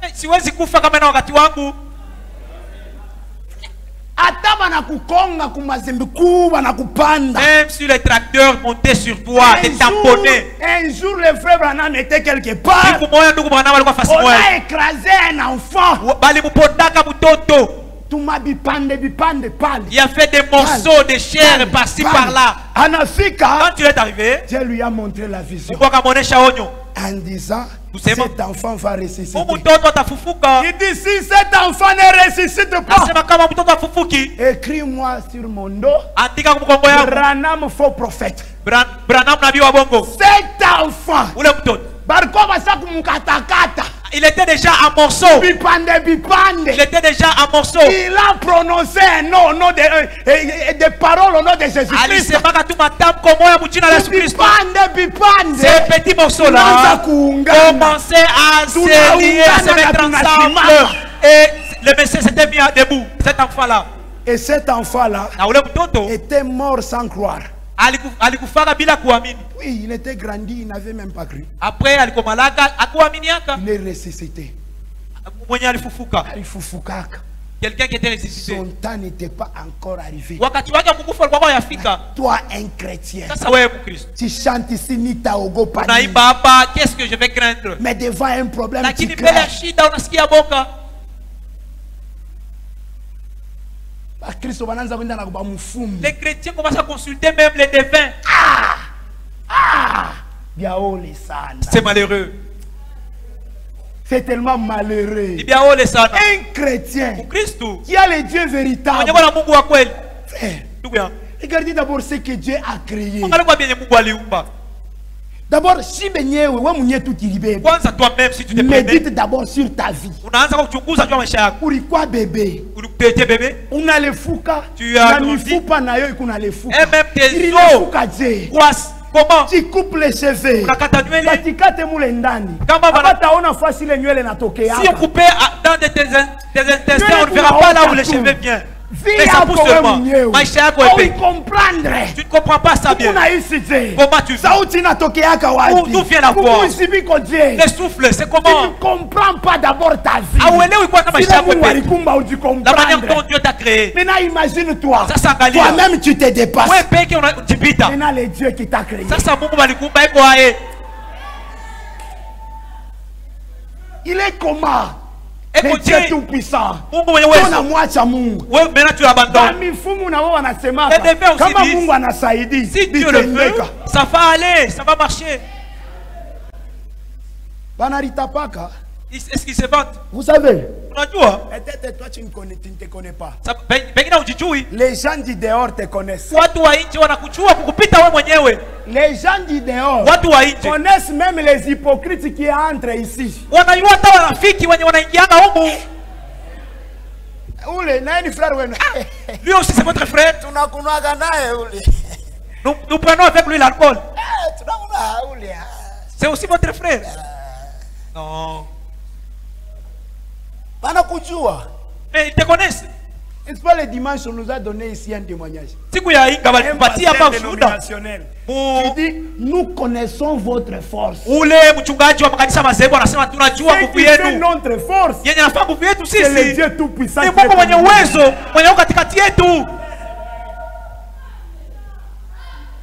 Même si les tracteurs montaient sur toi, t'es tamponné. Un jour, le frère Branham était quelque part. On a écrasé un enfant. Il a fait des morceaux de chair par-ci par-là. Quand tu es arrivé, Dieu lui a montré la vision en disant, cet enfant va ressusciter. Il dit, si cet enfant ne ressuscite pas, écris-moi sur mon dos, Branham faux prophète. Cet enfant, il était déjà en morceaux. Il était déjà en morceaux. Il a prononcé un nom, des paroles au nom de Jésus-Christ. Ces petits morceaux-là commençaient à se lier, à se mettre ensemble. Et le Messie s'était mis debout, cet enfant-là. Et cet enfant-là était mort sans croire. Oui, il était grandi, il n'avait même pas cru. Après, il est ressuscité. Quelqu'un qui était ressuscité. Son temps n'était pas encore arrivé. Toi, un chrétien, tu chantes ici, Nita Ogo Pani. Qu'est-ce que je vais craindre? Mais devant un problème, tu crains. Les chrétiens commencent à consulter même les devins. C'est malheureux. C'est tellement malheureux. Un chrétien qui a le Dieu véritable. Frère, regardez d'abord ce que Dieu a créé. D'abord, si toi-même, si tu te médite d'abord sur ta vie. Pourquoi bébé? On a le fouka. Tu as grandi. Et même tes os. Comment? Tu coupes les cheveux. Si on coupait dans tes intestins, on ne verra pas là où les cheveux viennent. Mais ça pousse seulement. Tu ne comprends pas ça bien. Comment tu vis? D'où vient la voix? Le souffle, c'est comment? Tu ne comprends pas d'abord ta vie. La manière dont Dieu t'a créé. Maintenant imagine-toi. Toi-même tu te dépasses. Maintenant le Dieu qui t'a créé. Il est comment? Le Dieu tout puissant. Maintenant tu abandonnes. Si Dieu le veut, ça va aller, ça va marcher. Est-ce qu'il se vante? Vous savez, peut-être toi tu ne te connais pas. Les gens du dehors te connaissent. Les gens du dehors connaissent même les hypocrites qui entrent ici. Lui aussi c'est votre frère. Nous prenons avec lui l'alcool. C'est aussi votre frère. Non. Mais ils te connaissent. N'est-ce pas, le dimanche, on nous a donné ici un témoignage. Un pasteur dénominationnel. Tu dis, nous connaissons votre force. Notre force, c'est le Dieu tout-puissant.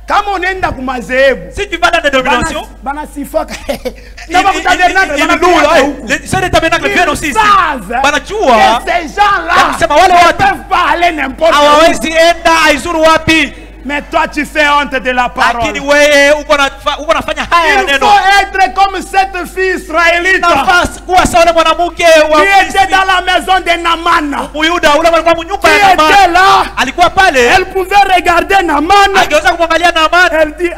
Quand on est dans le si tu vas dans des dominations, les tabernacles viennent aussi ici. Ces gens-là ne peuvent pas aller n'importe où. Mais toi tu fais honte de la parole. Il faut être comme cette fille israélite qui était dans la maison de Naaman. Qui était là. Elle pouvait regarder Naaman. Elle dit,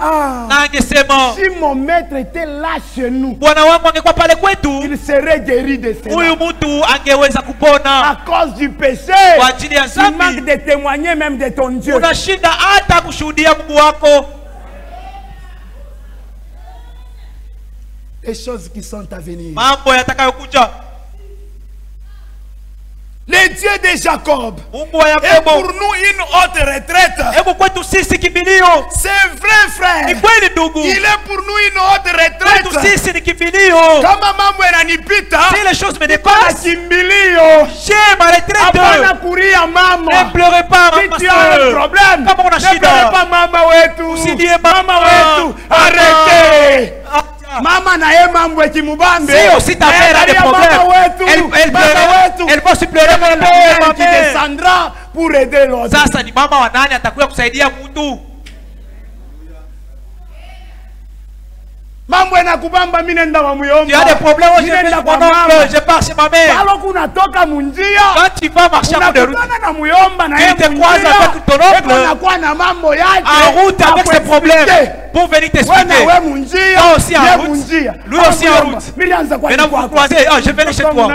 si mon maître était là chez nous, il serait guéri de cela. À cause du péché, tu manques de témoigner même de ton Dieu. Les choses qui sont à venir. Le Dieu de Jacob est pour nous une haute retraite. C'est vrai, frère. Il est pour nous une haute retraite. Si les choses me dépassent, j'ai ma retraite. Ne pleurez pas, si tu as un problème, ne pleurez pas, maman. Arrêtez. Maman n'a pas mambo qui mubambe. Si aussi ta mère a des problèmes, elle va se pleurer qui descendra pour aider l'autre. Sasa ni mama wa nani atakuja kusaidia mtu? Mambo yanakubamba mimi nenda wa muyomba. Tu as des problèmes, je pars chez ma mère. Alors kunatoka munjia. Quand tu vas marcher en de route, na muyomba na tu te croises avec ton oncle. En route avec ses problèmes. Pour venir t'expliquer. Toi aussi en route. Lui aussi en route. Maintenant vous vous croisez. Ah, je vais chez toi. Moi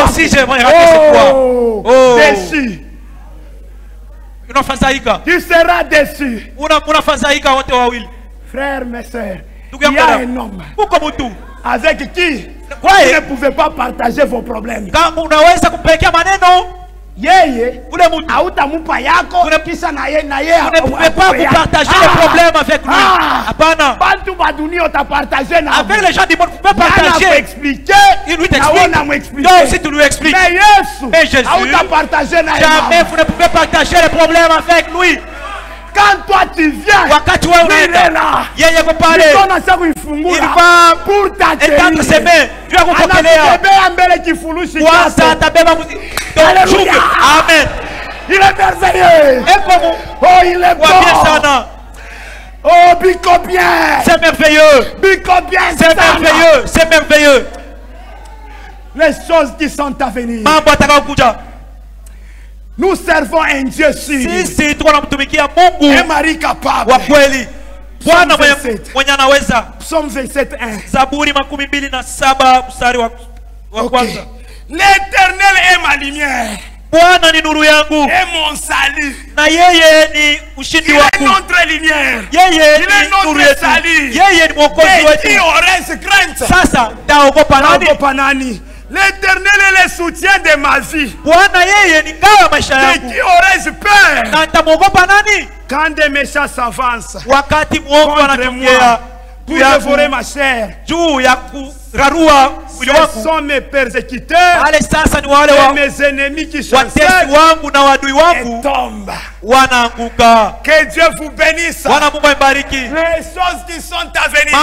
aussi j'aimerais rater chez toi. Oh. Déçu. Tu seras déçu. Frères, mes sœurs, il y a un homme avec qui vous ne pouvez pas partager vos problèmes. Yeye, hautamupa yako, kisha na yeye vous ne pouvez pas vous partager les problèmes avec lui. Bantu badunia utapartager na avec les gens du monde, vous pouvez partager. Il lui t'explique. Donc si tu lui expliques. Mais Yesu, jamais vous ne pouvez partager les problèmes avec lui. Quand toi tu viens, il est là. Il va pour t'accueillir. Amen. Il est merveilleux. Oh, il est bon. Oh, bico bien. C'est merveilleux. Bico bien. C'est merveilleux. C'est merveilleux. Les choses qui sont à venir. Nous servons un Dieu sûr. Un mari capable. Psaume 27:1. Okay. L'Éternel est ma lumière. Et mon salut. Il est notre lumière. Il est notre salut. Et qui aurait ce crainte? L'Éternel est le soutien de ma vie. De qui aurais-je peur? Quand des méchants s'avancent contre moi pour dévorer ma chair, ce sont mes persécuteurs et mes ennemis qui chancellent et tombent. Que Dieu vous bénisse. Les choses qui sont à venir,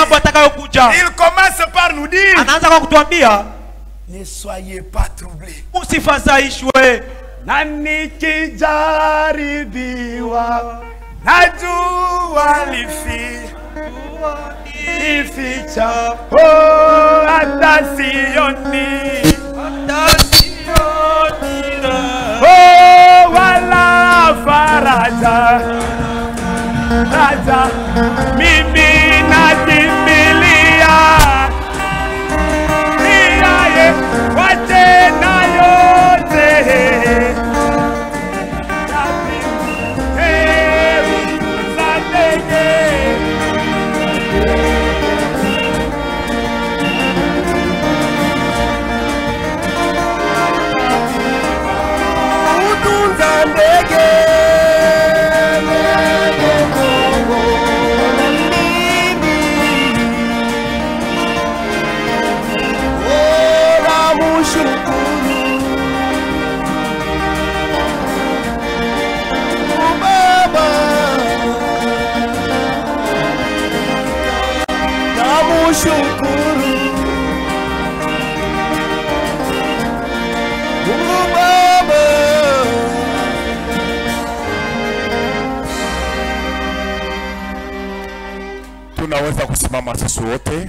il commence par nous dire: ne soyez pas troublés. Nani kijaribiwa najua lificha oh atasioni oh wala faraja raja mimi nakimbilia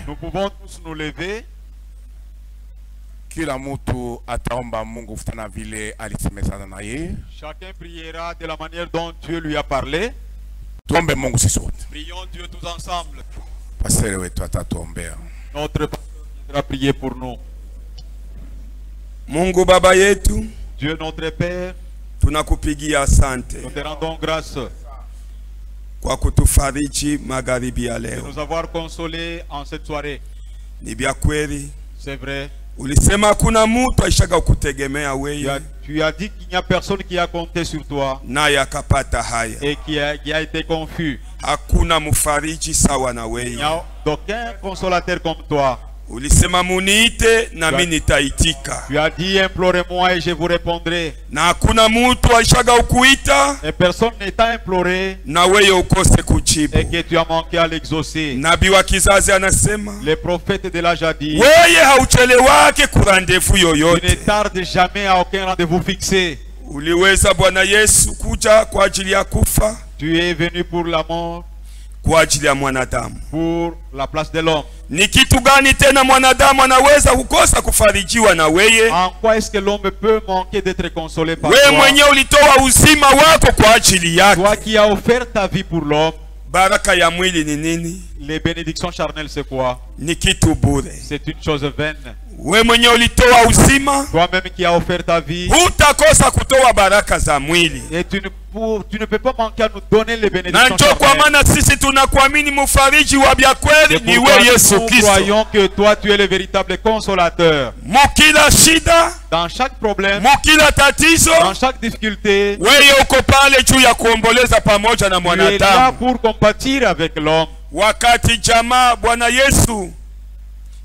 Nous pouvons tous nous lever. Chacun priera de la manière dont Dieu lui a parlé. Prions Dieu tous ensemble. Notre pasteur viendra prier pour nous. Mungu Baba yetu, Dieu notre Père, tunakupigia asante. Nous te rendons grâce kwa kutufariji magharibi ya de leo. nous avoir consolés en cette soirée. Ni vya kweli. C'est vrai. Ulisema hakuna mtu aishaga kutegemea wewe. Tu as dit qu'il n'y a personne qui a compté sur toi. Naye akapata haya. Et qui a été confus. Hakuna mfariji sawa na wewe. Il n'y a aucun consolateur comme toi. Ulisema muniite na mimi nitaitika. Tu as dit implorez-moi et je vous répondrai. Na hakuna mtu aishaga ukuita. Et personne ne t'a imploré. Na wewe ukose kujibu. Et que tu as manqué à l'exaucer. Nabii wa kizazi anasema. Les prophètes de l'âge a dit. Wewe hauchelewake ku rendez-vous yoyote. Tu ne tardes jamais à aucun rendez-vous fixé. Uliweza Bwana Yesu kuja kwa ajili ya kufa. Tu es venu pour la mort. Kwa ajili ya mwanadamu. Pour la place de l'homme. Ni kitu gani tena mwanadamu anaweza kukosa kufarijiwa na wewe? En quoi est-ce que l'homme peut manquer d'être consolé par toi? Wewe mwenyewe ulitoa uzima wako kwa ajili yake. Toi qui as offert ta vie pour l'homme. Baraka ya mwili ni nini? Les bénédictions charnelles c'est quoi? Ni kitu bure. C'est une chose vaine. Wewe mwenyewe ulitoa uzima. Toi-même qui as offert ta vie. Hutakosa kutoa baraka za mwili. Et tu ne peux pas manquer à nous donner les bénédictions charnelles. Kwa maana sisi tunakuamini mfariji wa vya kweli ni wewe Yesu Kristo. Nous croyons que toi tu es le véritable consolateur. Mukila shida, dans chaque problème, mukila tatizo, dans chaque difficulté, wewe uko pale juu ya kuomboleza pamoja na mwanadamu. Tu es là pour compatir avec l'homme. Wakati jamaa Bwana Yesu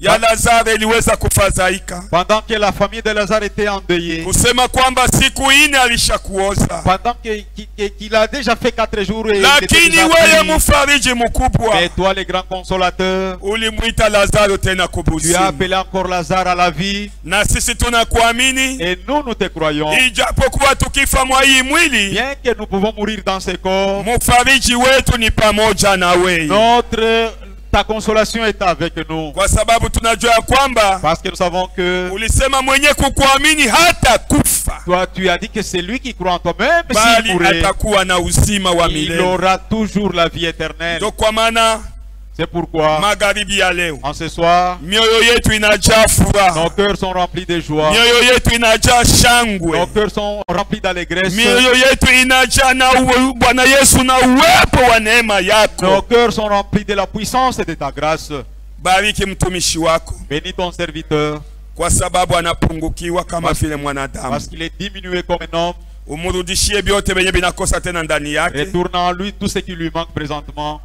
ya Lazaro iliweza kufadhaika. Pendant que la famille de Lazare était endeuillée. Kusema kwamba siku 4 alishakuoza. Pendant qu'il a déjà fait 4 jours et lakini wewe mfariji mkubwa. Mais toi le grand consolateur. Ulimuita Lazaro tena kubuzima. Tu as appelé encore Lazare à la vie. Na sisi tunakuamini. Et nous te croyons. Ijapokuwa tukifa mwa hii mwili. Bien que nous pouvons mourir dans ce corps. Mfariji wetu ni pamoja na wewe. Ta consolation est avec nous. Kwa sababu tunajua kwamba parce que nous savons que ulisema mwenye kukuamini hata kufa. Toi tu as dit que c'est lui qui croit en toi même s'il mourait, atakuwa na uzima wa milele. Il aura toujours la vie éternelle. Donc kwa maana c'est pourquoi magharibi ya leo en ce soir mioyo yetu inajaa furaha. Nos cœurs sont remplis de joie. Mioyo yetu inajaa shangwe. Nos cœurs sont remplis d'allégresse. Mioyo yetu inajaa na Bwana Yesu na uwepo wa neema yako. Nos cœurs sont remplis de la puissance et de ta grâce. Bariki mtumishi wako. Bénis ton serviteur. Kwa sababu anapungukiwa kama vile mwanadamu. Parce qu'il est diminué comme un homme. Umurudishie vyote venye vinakosa tena ndani yake. Retourne en lui tout ce qui lui manque présentement.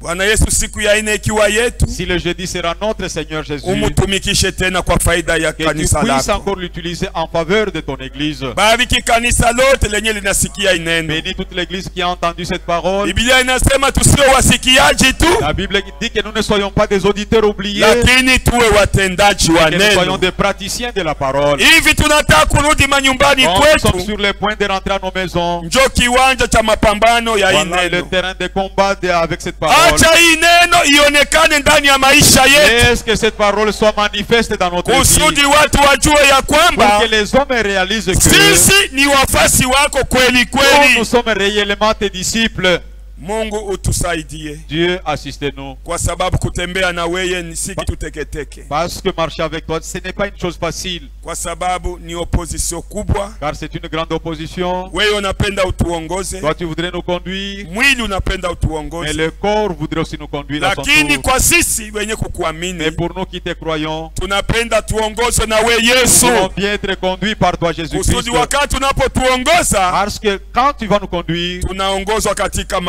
Bwana Yesu siku ya 4 ikiwa yetu. Si le jeudi sera notre Seigneur Jésus. Umutumikishe tena kwa faida ya kanisa lako. Que tu puisses encore l'utiliser en faveur de ton église. Bariki kanisa lote lenye linasikia neno. Bénis toute l'église qui a entendu cette parole. Biblia inasema tusio wasikiaji tu. La Bible dit que nous ne soyons pas des auditeurs oubliés. Lakini tuwe watendaji wa neno. Nous soyons des praticiens de la parole. Hivi tunataka kurudi manyumbani kwetu. Nous sommes sur le point de rentrer à nos maisons. Njoo kiwanja cha mapambano ya neno. Voilà le terrain de combat avec cette parole. Acha hii neno ionekane ndani ya maisha yetu. Est-ce que cette parole soit manifeste dans notre vie? Kusudi watu wajue ya kwamba pour que les hommes réalisent que sisi ni wafasi wako kweli kweli. Nous sommes réellement tes disciples. Mungu utusaidie. Dieu assiste-nous. Kwa sababu kutembea na wewe ni si kitu teketeke. Parce que marcher avec toi ce n'est pas une chose facile. Kwa sababu ni opposition kubwa. Car c'est une grande opposition. Wewe unapenda utuongoze. Toi tu voudrais nous conduire. Mwili unapenda utuongoze. Mais le corps voudrait aussi nous conduire à son tour. Lakini kwa sisi wenye kukuamini. Mais pour nous qui te croyons. Tunapenda tuongozwe na wewe Yesu. Nous voulons bien être conduits par toi Jésus-Christ. Kusudi wakati unapotuongoza. Parce que quand tu vas nous conduire. Tunaongozwa katika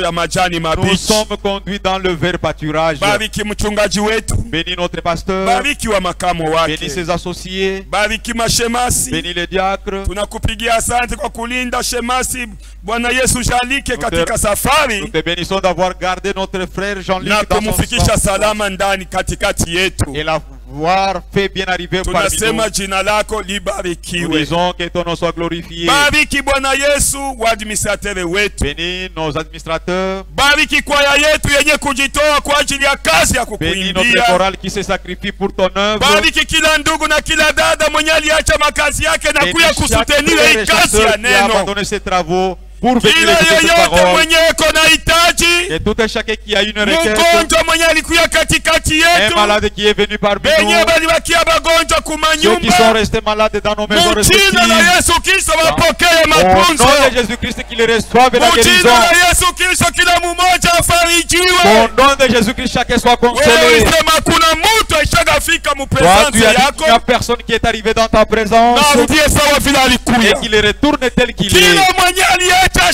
ya majani mabichi. Nous sommes conduits dans le vert pâturage. Bariki mchungaji wetu. Bénis notre pasteur. Bariki wa makamo wake. Bénis ses associés. Bariki mashemasi. Bénis les diacres. Tunakupigia asante kwa kulinda shemasi Bwana Yesu Jalike katika safari. Nous te bénissons d'avoir gardé notre frère Jean-Luc dans son safari. Na kumfikisha salama ndani katikati yetu. Et voir fait bien arriver parmi nous. Jina lako libarikiwe. Nous disons que ton nom soit glorifié. Bariki Bwana Yesu waadministrateur wetu. Bénis nos administrateurs. Bariki kwaya yetu yenye kujitoa kwa ajili ya kazi ya kukuimbia. Bénis notre chorale qui se sacrifie pour ton œuvre. Bariki kila ndugu na kila dada mwenye aliacha makazi yake na kuya kusutenir hii kazi ya neno. Abandonner ses travaux pour venir écouter cette parole. Et tout et chacun qui a une requête. Un malade qui est venu parmi nous. Ceux qui sont restés malades dans nos maisons respectives. Au nom de Jésus-Christ, qui les reçoivent la guérison. Au nom de Jésus-Christ, chacun soit consolé. Toi, tu as dit qu'il n'y a personne qui est arrivé dans ta présence et qui les retourne tel qu'il est. Chacun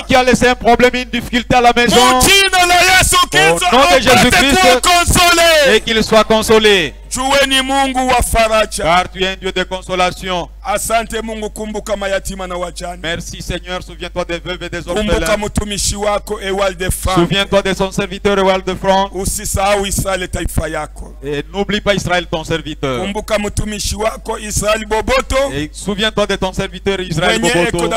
qui a laissé un problème, une difficulté à la maison, au nom de Jésus-Christ, et qu'il soit consolé. Car tu es un Dieu de consolation. Merci Seigneur, souviens-toi des veuves et des orphelins. Souviens-toi de son serviteur Ewald de France. Et n'oublie pas Israël ton serviteur. Et souviens-toi de ton serviteur Israël Boboto.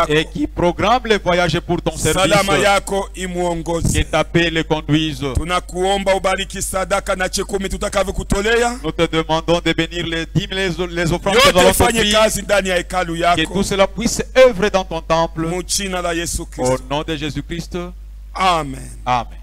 Et qui programme les voyages pour ton service. Que ta paix les conduise. Nous te demandons de bénir les dîmes, les offrandes que nous allons t'offrir. Que tout cela puisse œuvrer dans ton temple. Au nom de Jésus-Christ. Amen. Amen.